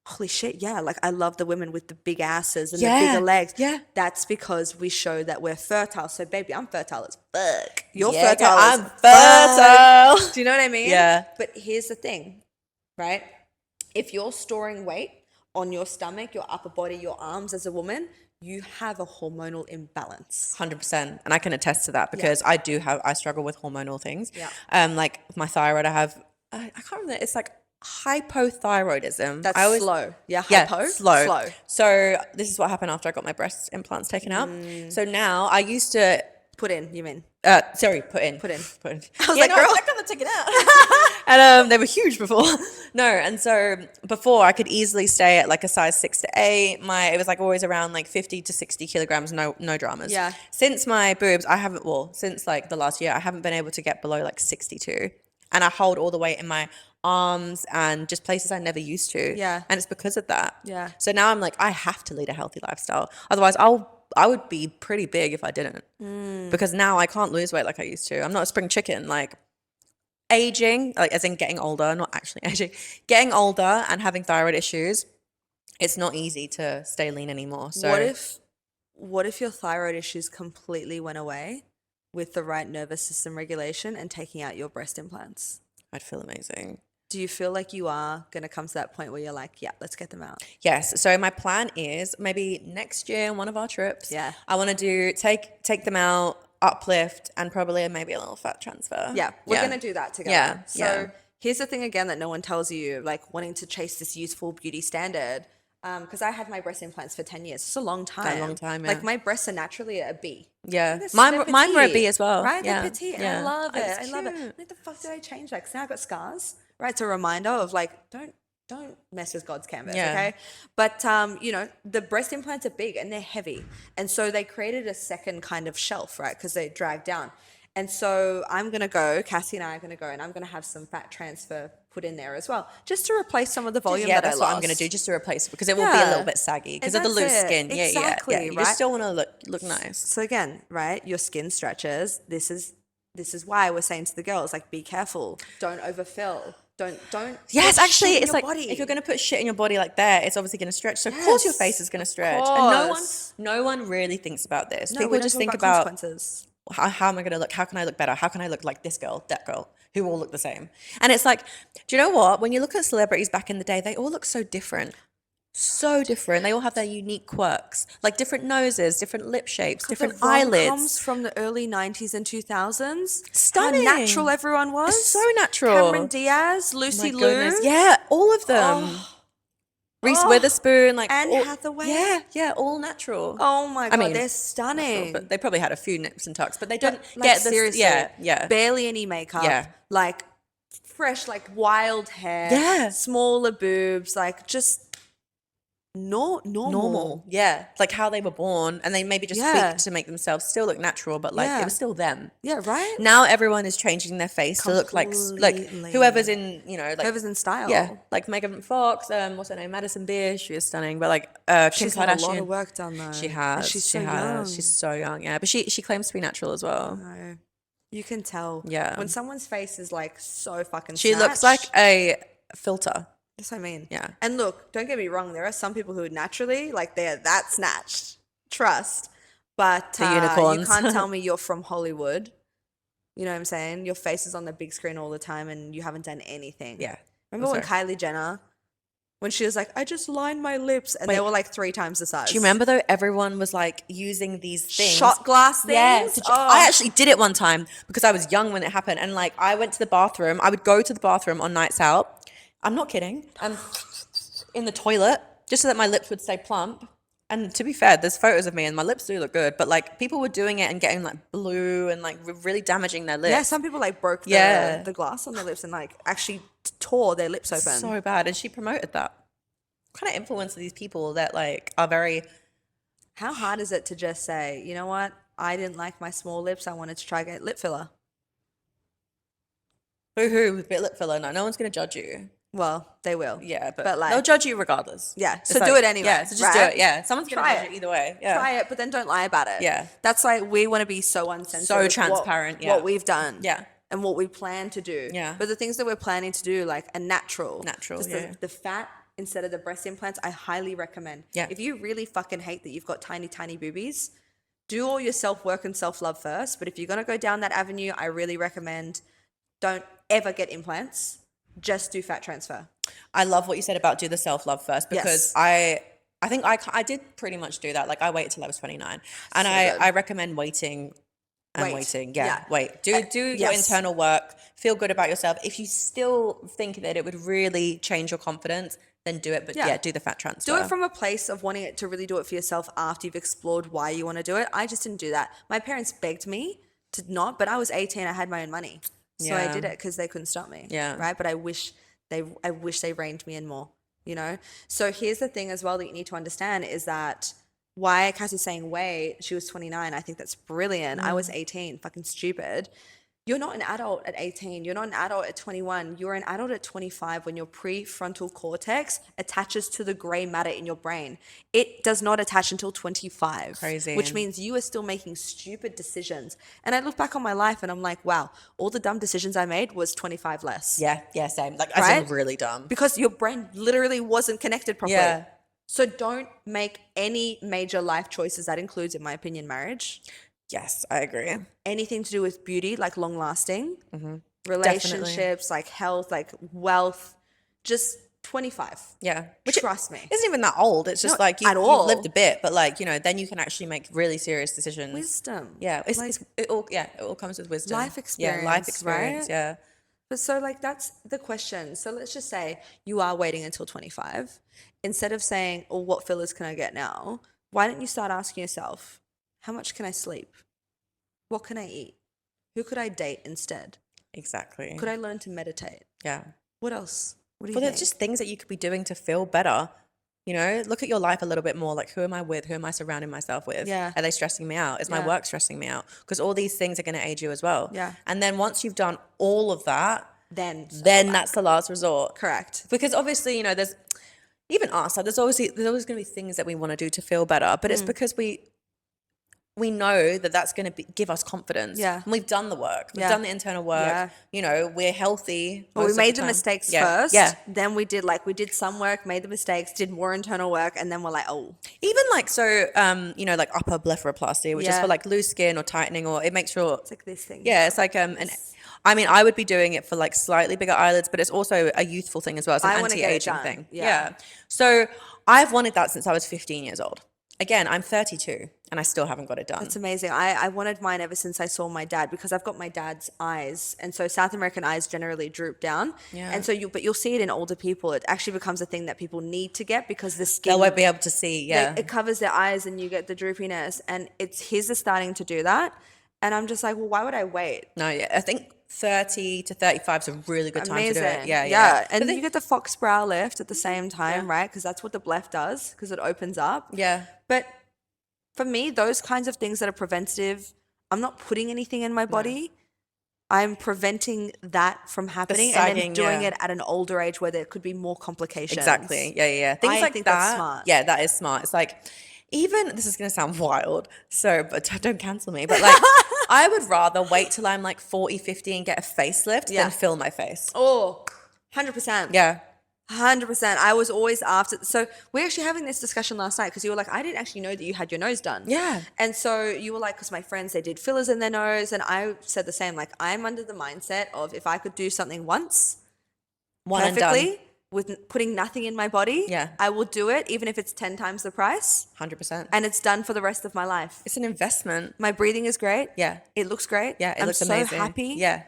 holy shit, yeah, like I love the women with the big asses and Yeah. the bigger legs. Yeah. That's because we show that we're fertile. So baby, I'm fertile as fuck. You're Yeah, fertile girl, as I'm fuck. fertile. Do you know what I mean? Yeah. But here's the thing, right? If you're storing weight on your stomach, your upper body, your arms as a woman, you have a hormonal imbalance. 100%. And I can attest to that because I struggle with hormonal things. Yeah. Like with my thyroid, I can't remember, it's like hypothyroidism. That's slow. Yeah, slow. So this is what happened after I got my breast implants taken out. So now I used to Put in, you mean? Sorry, put in. Put in. Put in. I was like, girl. I got to take it out. And they were huge before. No, and so before I could easily stay at like a size 6 to 8. It was like always around like 50 to 60 kilograms, no dramas. Yeah. Since my boobs, since like the last year, I haven't been able to get below like 62. And I hold all the weight in my arms and just places I never used to. Yeah. And it's because of that. Yeah. So now I'm like, I have to lead a healthy lifestyle. Otherwise, I would be pretty big if I didn't. Because now I can't lose weight like I used to. I'm not a spring chicken. Like aging, like as in getting older, not actually aging, getting older and having thyroid issues, it's not easy to stay lean anymore. So what if your thyroid issues completely went away with the right nervous system regulation and taking out your breast implants? I'd feel amazing. Do you feel like you are going to come to that point where you're like, yeah, let's get them out? Yes. So my plan is maybe next year on one of our trips, I want to do take them out, uplift, and probably maybe a little fat transfer. Yeah, we're going to do that together. Yeah. So here's the thing again that no one tells you, like wanting to chase this youthful beauty standard. Because I had my breast implants for 10 years. It's a long time. A long time, yeah. Like my breasts are naturally a B. Yeah. They're Mine were a petite, B as well. Right? Yeah. They're petite. And I love it. I love it. Like, the fuck did I change that? Because now I've got scars. Right? It's a reminder of like, don't mess with God's canvas, okay? But, you know, the breast implants are big and they're heavy. And so they created a second kind of shelf, right? Because they drag down. And so Cassie and I are going to go and I'm going to have some fat transfer put in there as well, just to replace some of the volume that I lost. That's what I'm going to do, just to replace it, because it will be a little bit saggy because of the loose skin. Exactly, yeah. You right? just still want to look nice. So again, right, your skin stretches. This is why we're saying to the girls, like, be careful. Don't overfill. Don't. Yes, actually, it's like body. if you're going to put shit in your body like that, it's obviously going to stretch. So of course your face is going to stretch. And no one really thinks about this. No, people just think about consequences. How am I going to look? How can I look better? How can I look like this girl, that girl, who all look the same? And it's like, do you know what? When you look at celebrities back in the day, they all look so different. So different. They all have their unique quirks, like different noses, different lip shapes, different eyelids. Comes from the early 90s and 2000s. Stunning. How natural everyone was. It's so natural. Cameron Diaz, Lucy Liu. Yeah, all of them. Reese Witherspoon, like Anne Hathaway. Yeah, all natural. Oh my god, they're stunning. But they probably had a few nips and tucks, but they don't like, get this. Seriously, barely any makeup. Yeah, like fresh, like wild hair. Yeah, smaller boobs, like just normal. Yeah, like how they were born, and they maybe just tweaked to make themselves still look natural, but like it was still them. Yeah, right. Now everyone is changing their face to look like whoever's in, like whoever's in style. Yeah, like Megan Fox. What's her name? Madison Beer. She is stunning, but like Kim She's Kardashian. had a lot of work done though. She has. And she's so young. She's so young. Yeah, but she claims to be natural as well. No. You can tell. Yeah. When someone's face is like so fucking She looks like a filter. That's what I mean. Yeah. And look, don't get me wrong. There are some people who naturally, like, they're that snatched. Trust. But the unicorns. You can't tell me you're from Hollywood. You know what I'm saying? Your face is on the big screen all the time and you haven't done anything. Yeah. Remember when Kylie Jenner, when she was like, I just lined my lips and they were like 3 times the size. Do you remember though? Everyone was like using these things. Shot glass things? Yeah. I actually did it one time because I was young when it happened. And like I went to the bathroom. I would go to the bathroom on nights out. I'm not kidding. In the toilet, just so that my lips would stay plump. And to be fair, there's photos of me and my lips do look good, but like people were doing it and getting like blue and like really damaging their lips. Yeah, some people like broke the glass on their lips and like actually tore their lips open. So bad. And she promoted that. What kind of influence are these people that like are very... How hard is it to just say, you know what? I didn't like my small lips. I wanted to try get lip filler. Boo-hoo with lip filler. No one's going to judge you. Well, they will. Yeah, but like, they'll judge you regardless. Yeah, so do it anyway. Yeah, so just do it. Yeah, someone's going to judge you either way. Yeah. Try it, but then don't lie about it. Yeah. That's why we want to be so uncensored. So transparent, what we've done. Yeah. And what we plan to do. Yeah. But the things that we're planning to do, like, are natural. Just the fat instead of the breast implants, I highly recommend. Yeah. If you really fucking hate that you've got tiny, tiny boobies, do all your self-work and self-love first. But if you're going to go down that avenue, I really recommend don't ever get implants. Just do fat transfer. I love what you said about do the self-love first because I think I did pretty much do that. Like I waited till I was 29 and I recommend waiting and Wait. waiting. Yeah. Wait. Do your yes. internal work. Feel good about yourself. If you still think that it would really change your confidence, then do it. But do the fat transfer. Do it from a place of wanting it to really do it for yourself after you've explored why you want to do it. I just didn't do that. My parents begged me to not, but I was 18. I had my own money. So I did it because they couldn't stop me. Yeah. Right. But I wish they reined me in more, you know? So here's the thing as well that you need to understand is that why Cassie's saying wait, she was 29. I think that's brilliant. I was 18, fucking stupid. You're not an adult at 18. You're not an adult at 21. You're an adult at 25 when your prefrontal cortex attaches to the gray matter in your brain. It does not attach until 25. Crazy. Which means you are still making stupid decisions. And I look back on my life and I'm like, wow, all the dumb decisions I made was 25 less. Yeah, same. Like, as in really dumb. Because your brain literally wasn't connected properly. Yeah. So don't make any major life choices. That includes, in my opinion, marriage. Yes, I agree. Anything to do with beauty, like long lasting, relationships, like health, like wealth, just 25. Yeah. Trust me. Isn't even that old. It's just No, like you've lived a bit, but like, you know, then you can actually make really serious decisions. Wisdom. Yeah. It all comes with wisdom. Life experience. Yeah, life experience. Right? Yeah. But so like that's the question. So let's just say you are waiting until 25. Instead of saying, oh, what fillers can I get now? Why don't you start asking yourself, how much can I sleep? What can I eat? Who could I date instead? Exactly. Could I learn to meditate? Yeah. What else? What do you Well, think? there's just things that you could be doing to feel better. You know, look at your life a little bit more. Like, who am I with? Who am I surrounding myself with? Yeah. Are they stressing me out? Is my work stressing me out? Because all these things are going to aid you as well. Yeah. And then once you've done all of that, then that's the last resort. Correct. Because obviously, you know, there's even us. Like, there's always going to be things that we want to do to feel better, but it's because we know that that's going to give us confidence. Yeah. And we've done the work. We've done the internal work. Yeah. You know, we're healthy. Well, we made the time. mistakes first. Yeah. Then we did some work, made the mistakes, did more internal work, and then we're like, oh. Even like, so, you know, like upper blepharoplasty, which is for like loose skin or tightening, or it makes sure. It's like this thing. Yeah. It's like, I mean, I would be doing it for like slightly bigger eyelids, but it's also a youthful thing as well. It's an anti-aging thing. Yeah. So I've wanted that since I was 15 years old. Again, I'm 32 and I still haven't got it done. That's amazing. I wanted mine ever since I saw my dad because I've got my dad's eyes. And so South American eyes generally droop down. Yeah. And so you'll see it in older people. It actually becomes a thing that people need to get because the skin. They won't be able to see. Yeah. It covers their eyes and you get the droopiness. And his is starting to do that. And I'm just like, well, why would I wait? No, yeah. I think 30 to 35 is a really good time to do it. Yeah. And then you get the fox brow lift at the same time, right? Because that's what the blef does because it opens up. Yeah. But for me, those kinds of things that are preventative, I'm not putting anything in my body. I'm preventing that from happening and then doing it at an older age where there could be more complications. Exactly. Yeah. Things like think that. That's smart. Yeah, that is smart. It's like, even, this is going to sound wild, but don't cancel me. But like, I would rather wait till I'm like 40, 50 and get a facelift than fill my face. Oh, 100%. Yeah. 100%. I was always after. So we're actually having this discussion last night because you were like, I didn't actually know that you had your nose done. Yeah. And so you were like, because my friends, they did fillers in their nose. And I said the same, like, I'm under the mindset of if I could do something once perfectly with putting nothing in my body, I will do it, even if it's 10 times the price. 100%. And it's done for the rest of my life. It's an investment. My breathing is great. Yeah. It looks great. Yeah, it looks amazing. I'm so happy. Yeah.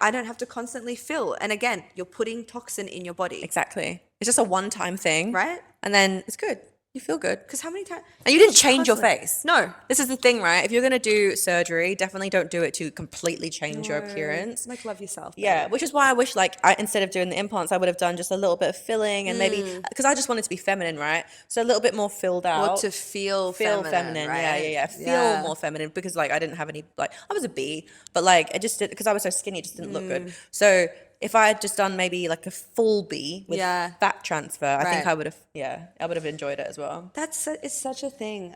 I don't have to constantly fill. And again, you're putting toxin in your body. Exactly. It's just a one-time thing. Right? And then it's good. You feel good. Because how many times? And you didn't change your face. No. This is the thing, right? If you're going to do surgery, definitely don't do it to completely change your appearance. Like, love yourself. Yeah, baby. which is why I wish, like, instead of doing the implants, I would have done just a little bit of filling and maybe, because I just wanted to be feminine, right? So a little bit more filled out. Or to feel feminine, right? Yeah. Feel more feminine because, like, I didn't have any, like, I was a B, but, like, I just did, because I was so skinny, it just didn't look good. So if I had just done maybe like a full B with fat transfer, I think I would have enjoyed it as well. It's such a thing.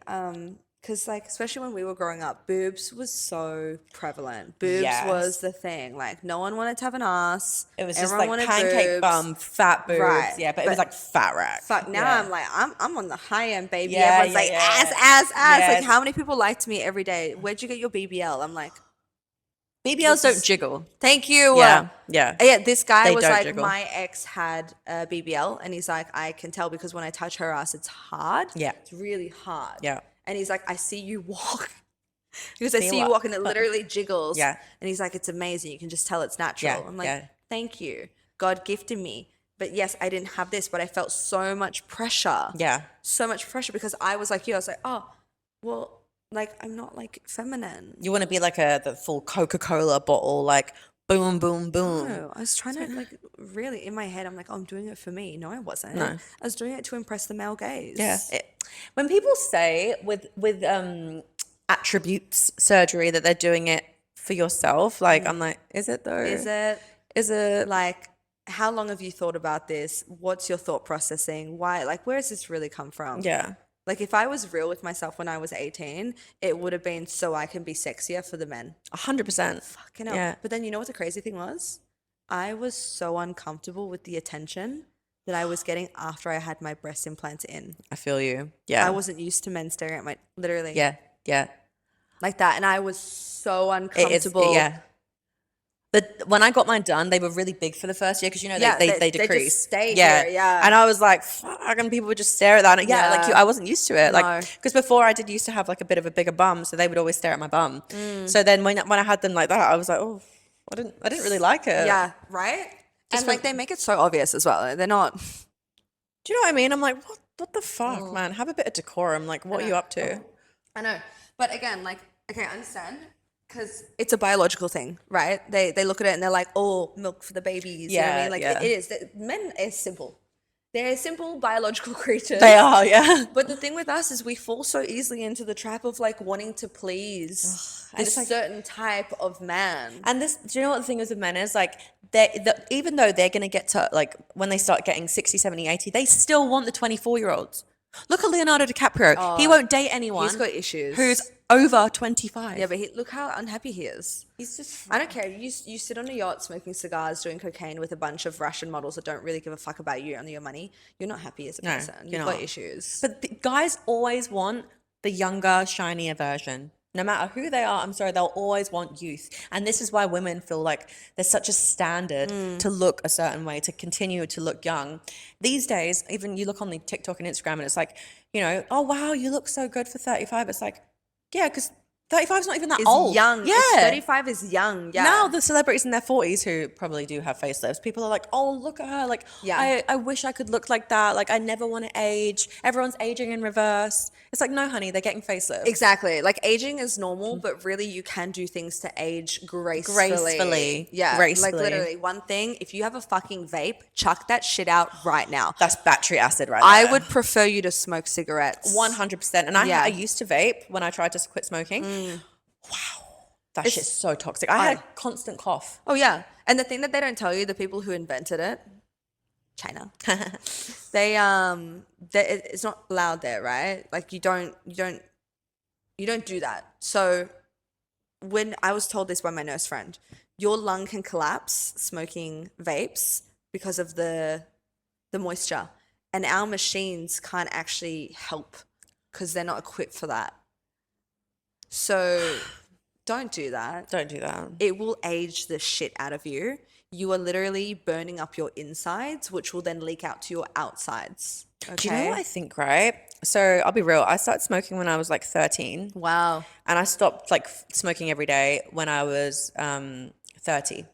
Because like, especially when we were growing up, boobs was so prevalent. Boobs was the thing. Like, no one wanted to have an ass. It was just like pancake bum, fat boobs. Right. Yeah, but it was like fat rack. Fuck, now I'm like, I'm on the high end, baby. Yeah, Everyone's like, ass. Yes. Like, how many people liked me every day? Where'd you get your BBL? I'm like, BBLs don't jiggle. Thank you. Yeah. This guy They was don't like, jiggle. my ex had a BBL, and he's like, I can tell because when I touch her ass, it's hard. Yeah. It's really hard. Yeah. And he's like, I see you walk Because I see you walk and it literally jiggles. Yeah. And he's like, it's amazing. You can just tell it's natural. Yeah, I'm like, yeah. thank you. God gifted me. But yes, I didn't have this, but I felt so much pressure. Yeah. So much pressure because I was like you. I was like, oh, well, like I'm not like feminine. You want to be like the full Coca-Cola bottle, like boom, boom, boom. No, I was trying to like really in my head. I'm like, oh, I'm doing it for me. No, I wasn't. No. I was doing it to impress the male gaze. Yeah. When people say with attributes surgery that they're doing it for yourself, like I'm like, is it though? Is it? Is it Like, how long have you thought about this? What's your thought processing? Why? Like, where does this really come from? Yeah. Like, if I was real with myself when I was 18, it would have been so I can be sexier for the men. 100%. Fucking hell. Yeah. But then you know what the crazy thing was? I was so uncomfortable with the attention that I was getting after I had my breast implants in. I feel you. Yeah. I wasn't used to men staring at my, literally. Yeah. Yeah. Like that. And I was so uncomfortable. Yeah. When I got mine done, they were really big for the first year because they decrease. They just stay here, yeah. And I was like, fuck, and people would just stare at that. And like I wasn't used to it. No. Like, because before I did used to have like a bit of a bigger bum, so they would always stare at my bum. So then when I had them like that, I was like, oh, I didn't really like it. Yeah, right? And like they make it so obvious as well. They're not. Do you know what I mean? I'm like, what the fuck, man? Have a bit of decorum. Like, what are you up to? I know. But again, like, okay, I understand. Because it's a biological thing, right? They look at it and they're like, oh, milk for the babies. You know what I mean? Like, it is. Men are simple. They're simple biological creatures. They are, yeah. But the thing with us is we fall so easily into the trap of like wanting to please this certain type of man. And this, do you know what the thing is with men is like, even though they're going to get to like, when they start getting 60, 70, 80, they still want the 24-year-olds. Look at Leonardo DiCaprio. He won't date anyone. He's got issues. Who's over 25. Yeah, but look how unhappy he is. He's just... I don't care. You sit on a yacht smoking cigars, doing cocaine with a bunch of Russian models that don't really give a fuck about you, only your money. You're not happy as a person. You've got issues. But guys always want the younger, shinier version. No matter who they are, I'm sorry, they'll always want youth. And this is why women feel like there's such a standard to look a certain way, to continue to look young. These days, even you look on the TikTok and Instagram and it's like, oh, wow, you look so good for 35. It's like, yeah, because 35 is not even that old. Young. Yeah. 35 is young. Yeah. Now the celebrities in their 40s who probably do have facelifts, people are like, oh, look at her. Like, I wish I could look like that. Like, I never want to age. Everyone's aging in reverse. It's like, no, honey, they're getting facelifts. Exactly. Like, aging is normal, but really you can do things to age gracefully. Yeah. Gracefully. Like, literally, one thing, if you have a fucking vape, chuck that shit out right now. That's battery acid right there. I would prefer you to smoke cigarettes. 100%. And I used to vape when I tried to quit smoking. Wow. That shit's so toxic. I had a constant cough. Oh, yeah. And the thing that they don't tell you, the people who invented it, China, it's not allowed there, right? Like you don't do that. So when I was told this by my nurse friend, your lung can collapse smoking vapes because of the moisture, and our machines can't actually help because they're not equipped for that. So don't do that. Don't do that. It will age the shit out of you. You are literally burning up your insides, which will then leak out to your outsides. Okay? Do you know what I think, right? So I'll be real. I started smoking when I was like 13. Wow. And I stopped like smoking every day when I was 30.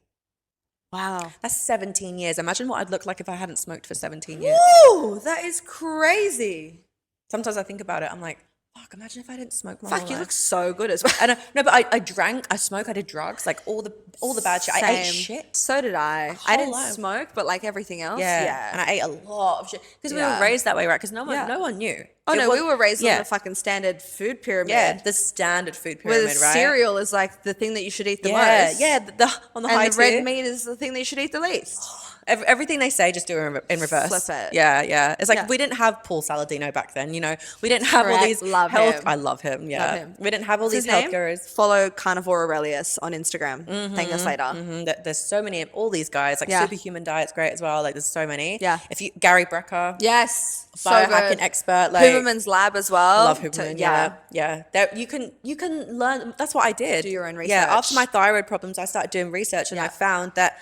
Wow. That's 17 years. Imagine what I'd look like if I hadn't smoked for 17 years. Whoa, that is crazy. Sometimes I think about it. I'm like, fuck, imagine if I didn't smoke my Fuck, whole you life. look so good as well. No, but I drank, I smoked, I did drugs, like all the bad shit. I ate shit. So did I. I didn't life. smoke, but like everything else, Yeah. And I ate a lot of shit. Because we were raised that way, right? Because no one knew. Oh, no, we were raised on the fucking standard food pyramid. Yeah, the standard food pyramid, where the right? cereal is like the thing that you should eat the most. Yeah, on the high and the red meat is the thing that you should eat the least. Everything they say, just do it in reverse. Flip it. Yeah. It's like we didn't have Paul Saladino back then, We didn't have all these Love health. him. I love him. Yeah, Love him. we didn't have all What's these his health name? gurus. Follow Carnivore Aurelius on Instagram. Thank us later. There's so many of all these guys. Like Superhuman Diet's great as well. Like there's so many. Yeah. Gary Brecker. Yes. So Biohacking good. expert. Like Huberman's Lab as well. love Huberman. Yeah. You can learn. That's what I did. Do your own research. Yeah. After my thyroid problems, I started doing research and I found that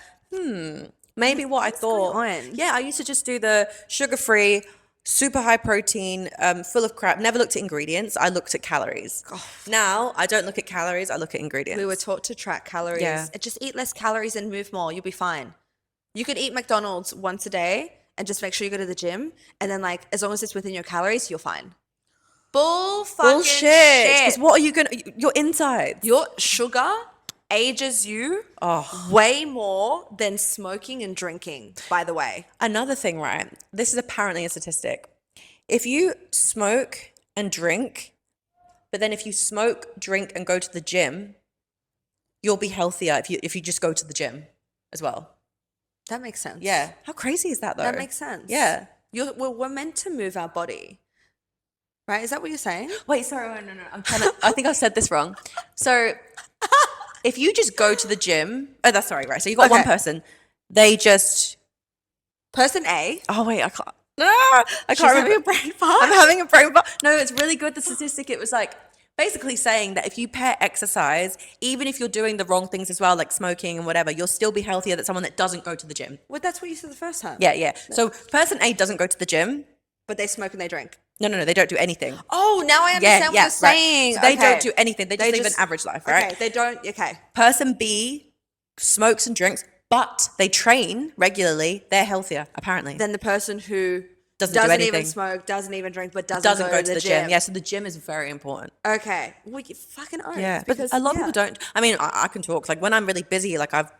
maybe what I thought. going on? Yeah, I used to just do the sugar-free, super high protein, full of crap. Never looked at ingredients. I looked at calories. Now I don't look at calories. I look at ingredients. We were taught to track calories. Yeah. Just eat less calories and move more. You'll be fine. You could eat McDonald's once a day and just make sure you go to the gym. And then, like, as long as it's within your calories, you're fine. Bullshit. Because what are you going to, your insides. Your sugar ages you way more than smoking and drinking, by the way. Another thing, right? This is apparently a statistic. If you smoke and drink, but then if you smoke, drink, and go to the gym, you'll be healthier if you just go to the gym as well. That makes sense. Yeah. How crazy is that, though? That makes sense. Yeah. We're meant to move our body. Right? Is that what you're saying? Wait, sorry. No. I think I said this wrong. So if you just go to the gym, that's sorry, right? So you got one person, they just. Person A. Oh, wait, I can't. No, I can't remember. Having a brain fart. I'm having a brain fart. No, it's really good. The statistic, it was like basically saying that if you pair exercise, even if you're doing the wrong things as well, like smoking and whatever, you'll still be healthier than someone that doesn't go to the gym. Well, that's what you said the first time. Yeah. So person A doesn't go to the gym. But they smoke and they drink. No, they don't do anything. Oh, now I understand what you're saying. Right. So they don't do anything. They just live an average life, right? Okay, they don't, okay. Person B smokes and drinks, but they train regularly. They're healthier, apparently. Than the person who doesn't even smoke, doesn't even drink, but doesn't go to the gym. Yeah, so the gym is very important. Okay. Well, you fucking own. Yeah, because a lot of people don't. I mean, I can talk. Like when I'm really busy, like I've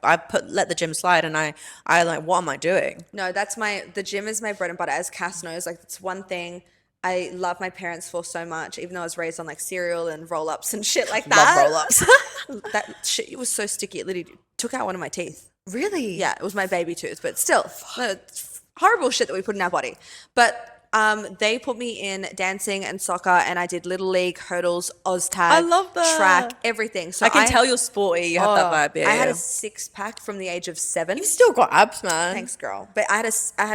let the gym slide, and I like, what am I doing? No, the gym is my bread and butter. As Cass knows, like it's one thing I love my parents for so much, even though I was raised on like cereal and roll-ups and shit like that. Love roll-ups. That shit was so sticky. It literally took out one of my teeth. Really? Yeah, it was my baby tooth, but still, it's horrible shit that we put in our body. But they put me in dancing and soccer, and I did Little League, hurdles, OzTag, I love that. track, everything. So I can tell you're sporty. You have that vibe. Yeah, I had a 6-pack from the age of 7. You've still got abs, man. Thanks, girl. But I had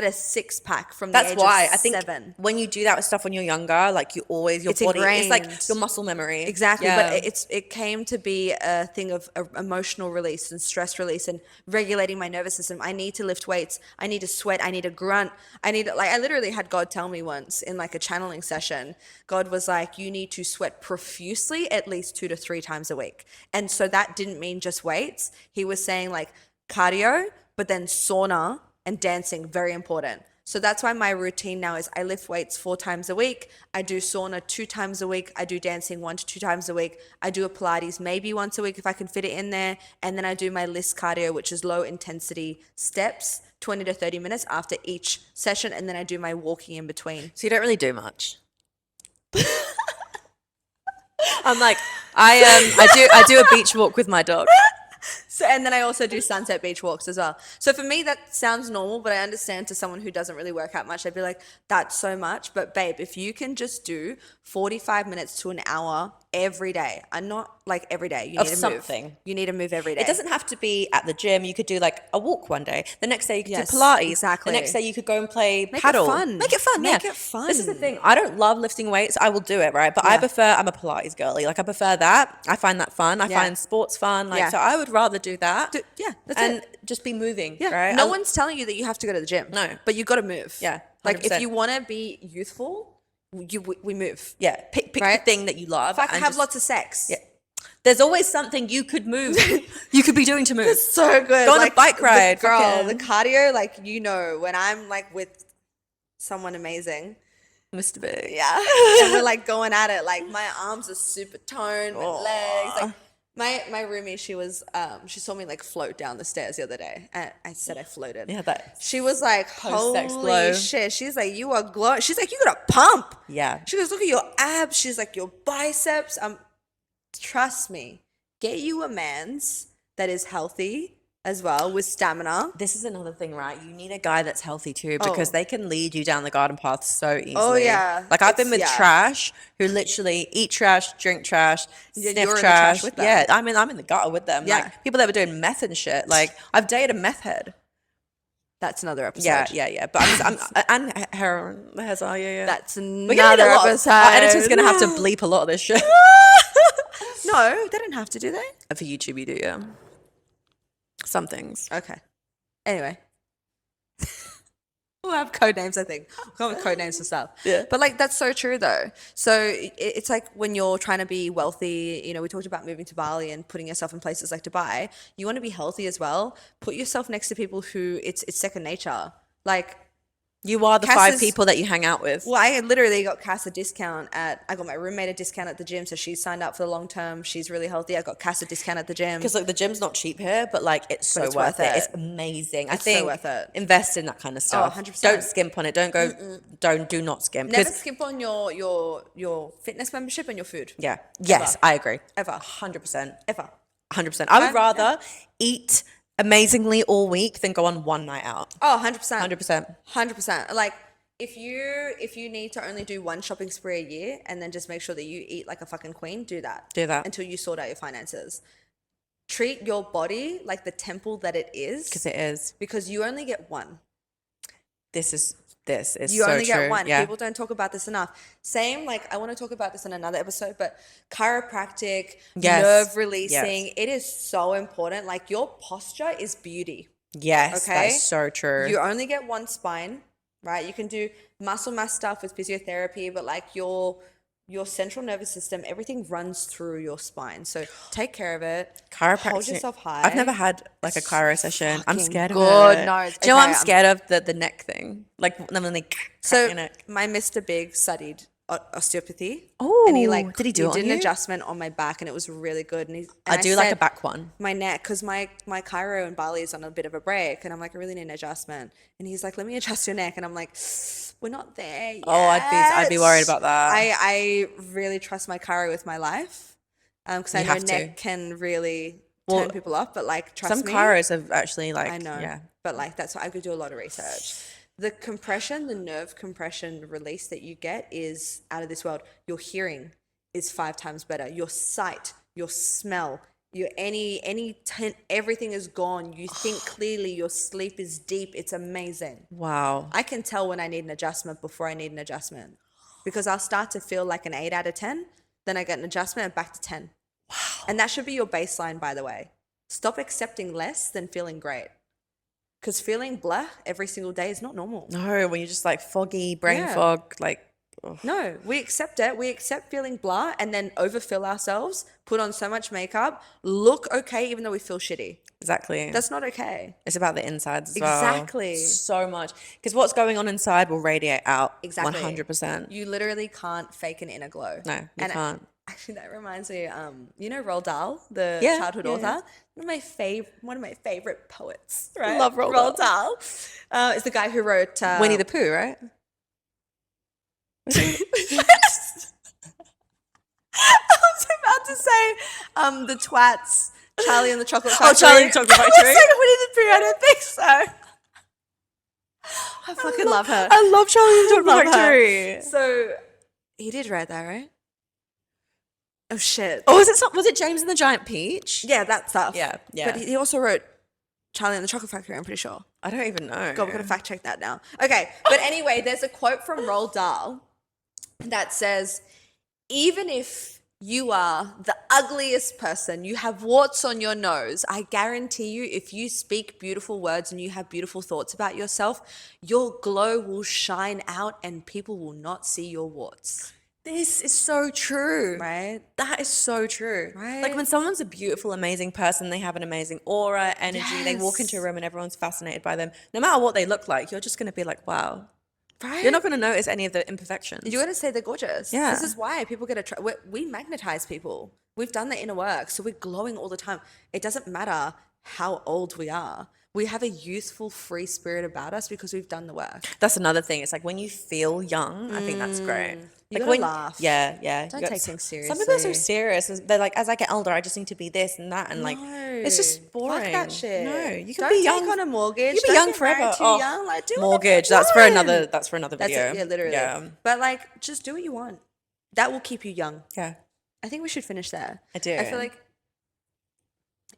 a 6-pack from That's the age why of I think 7. when you do that with stuff when you're younger, like you always your It's body. ingrained. It's like your muscle memory. Exactly, Yeah. but it came to be a thing of emotional release and stress release and regulating my nervous system. I need to lift weights. I need to sweat. I need to grunt. I literally had God tell me once in like a channeling session. God was like, you need to sweat profusely at least 2 to 3 times a week. And so that didn't mean just weights. He was saying like cardio, but then sauna and dancing, very important. So that's why my routine now is I lift weights 4 times a week. I do sauna 2 times a week. I do dancing 1 to 2 times a week. I do a Pilates maybe once a week if I can fit it in there. And then I do my LIST cardio, which is low intensity steps, 20 to 30 minutes after each session. And then I do my walking in between. So you don't really do much. I'm like, I do a beach walk with my dog. So, and then I also do sunset beach walks as well. So for me, that sounds normal, but I understand to someone who doesn't really work out much, I'd be like, that's so much. But babe, if you can just do 45 minutes to an hour every day, and not like every day, you need to something. move. You need to move every day. It doesn't have to be at the gym. You could do like a walk one day. The next day you could Yes, do Pilates. exactly. The next day you could go and play Make paddle. it fun. Make it fun. Make yeah. it fun. This is the thing. I don't love lifting weights. I will do it, right? But I'm a Pilates girly. Like I prefer that. I find that fun. I find sports fun. Like so I would rather do that. That's and it. just be moving. Yeah. Right? No one's telling you that you have to go to the gym. No. But you got to move. Yeah. 100%. Like if you want to be youthful, we move. Yeah. Pick the thing that you love. If I can have lots of sex. Yeah. There's always something you could move. You could be doing to move. It's so good. Go on a bike ride. Girl, the cardio, like, when I'm like with someone amazing. Mr. Big. Yeah. And we're like going at it. Like my arms are super toned, my legs. Like my roomie, she saw me like float down the stairs the other day. And I said I floated. Yeah, she was like, post-sex holy glow. shit. She's like, you are glowing. She's like, you got a pump. Yeah. She goes, look at your abs. She's like, your biceps. Trust me, get you a man's that is healthy as well with stamina. This is another thing, right? You need a guy that's healthy too because they can lead you down the garden path so easily. Oh, yeah. Like I've been with trash who literally eat trash, drink trash, You're sniff in the trash. trash with them. Yeah, I mean, I'm in the gutter with them. Yeah. Like people that were doing meth and shit. Like I've dated a meth head. That's another episode. Yeah. But I'm and heroin. Yeah. That's We're gonna need another a lot. episode. Our editor's gonna have to bleep a lot of this shit. No, they don't have to, do they? For YouTube, you do, yeah. Some things. Okay. Anyway. We'll have code names, I think. We'll come up with code names and stuff. Yeah. But like that's so true though. So it's like when you're trying to be wealthy, you know, we talked about moving to Bali and putting yourself in places like Dubai. You want to be healthy as well. Put yourself next to people who it's second nature. Like You are the Cass's- 5 people that you hang out with. well, I literally got Cass a discount I got my roommate a discount at the gym, so she's signed up for the long term. She's really healthy. I got Cass a discount at the gym. Because, like, the gym's not cheap here, but, like, it's so it's worth worth it. it. It's amazing. I It's so think worth it. invest in that kind of stuff. 100%. Don't skimp on it. Don't go, do not skimp. Never 'Cause- skip on your fitness membership and your food. yeah. Yes, I agree. Ever. 100%. Ever. 100%. I would And- rather eat amazingly all week than go on one night out. Oh, 100%. 100%. 100%. Like if you need to only do one shopping spree a year and then just make sure that you eat like a fucking queen, do that. Do that. Until you sort out your finances. Treat your body like the temple that it is. Because it is. Because you only get one. This is You so only true. get one. Yeah. People don't talk about this enough. Same, like I want to talk about this in another episode, but chiropractic, Yes. nerve releasing, Yes. it is so important. Like your posture is beauty. Yes, Okay? that's so true. You only get one spine, right? You can do muscle mass stuff with physiotherapy, but like your central nervous system, everything runs through your spine. So take care of it. Chiropractic. Hold yourself high. I've never had like a chiro session. I'm fucking scared of good. it. No, it's- Do you know what okay, I'm scared of? The neck thing. Like when they crack So your neck. my Mr. Big studied osteopathy. Oh, and he like did he do it on did an you? adjustment on my back, and it was really good. And I do like a said, back one. my neck, because my chiro in Bali is on a bit of a break, and I'm like, I really need an adjustment. And he's like, let me adjust your neck, and I'm like, we're not there yet. Oh, I'd be worried about that. I really trust my chiro with my life, because I You know have to. neck can really Well, turn people off. But like, trust Some me, chiros have actually like, I know. yeah. But like, that's why I could do a lot of research. The compression, the nerve compression release that you get is out of this world. Your hearing is 5 times better. Your sight, your smell, your everything is gone. You think clearly. Your sleep is deep. It's amazing. Wow. I can tell when I need an adjustment before I need an adjustment, because I'll start to feel like an 8 out of 10. Then I get an adjustment and back to 10. Wow. And that should be your baseline, by the way. Stop accepting less than feeling great. Because feeling blah every single day is not normal. No, when you're just like foggy, brain Yeah. fog, like, ugh. No, we accept it. We accept feeling blah and then overfill ourselves, put on so much makeup, look okay even though we feel shitty. Exactly. That's not okay. It's about the insides as well. Exactly. So much. Because what's going on inside will radiate out. Exactly. 100%. You literally can't fake an inner glow. No, you And can't. Actually, that reminds me, you know Roald Dahl, the Yeah, childhood yeah, author? yeah. One of my favorite poets, right? Love Roald Dahl. It's the guy who wrote... Winnie the Pooh, right? I was about to say the twats, Charlie and the Chocolate Factory. Oh, Charlie and the Chocolate I Factory. was saying Winnie the Pooh, I don't think so. I fucking love her. I love Charlie and the Love Chocolate her. Factory. So he did write that, right? Oh shit. Oh, was it James and the Giant Peach? Yeah, that stuff. Yeah, yeah. But he also wrote Charlie and the Chocolate Factory, I'm pretty sure. I don't even know. God, we're going to fact check that now. Okay, but anyway, there's a quote from Roald Dahl that says, even if you are the ugliest person, you have warts on your nose, I guarantee you, if you speak beautiful words and you have beautiful thoughts about yourself, your glow will shine out and people will not see your warts. This is so true. Right? That is so true. Right? Like when someone's a beautiful, amazing person, they have an amazing aura, energy, they walk Yes. into a room and everyone's fascinated by them. No matter what they look like, you're just going to be like, wow. Right? You're not going to notice any of the imperfections. You're going to say they're gorgeous. Yeah. This is why people get we magnetize people. We've done the inner work. So we're glowing all the time. It doesn't matter how old we are. We have a youthful, free spirit about us because we've done the work. That's another thing. It's like when you feel young, I think that's great. You Like gotta laugh. Yeah, yeah. Don't You got- take things Some people are so seriously. serious. They're like, as I get older, I just need to be this and that, and like, it's just boring. Fuck that shit. No, you can Don't be young. take on a mortgage. You can be Don't young get married forever. Too Oh, young. Like, do mortgage. whatever That's you for want. another. That's for another That's video. it. Yeah, literally. Yeah. But like, just do what you want. That will keep you young. Yeah. I think we should finish there. I do. I feel like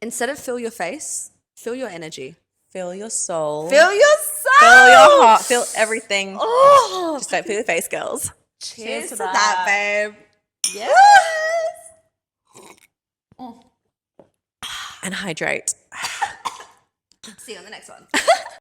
instead of fill your face, fill your energy. Feel your soul. Fill your soul. Feel your heart. Feel everything. Oh, Just don't feel your face, girls. cheers to to that, babe. Yes. And hydrate. See you on the next one.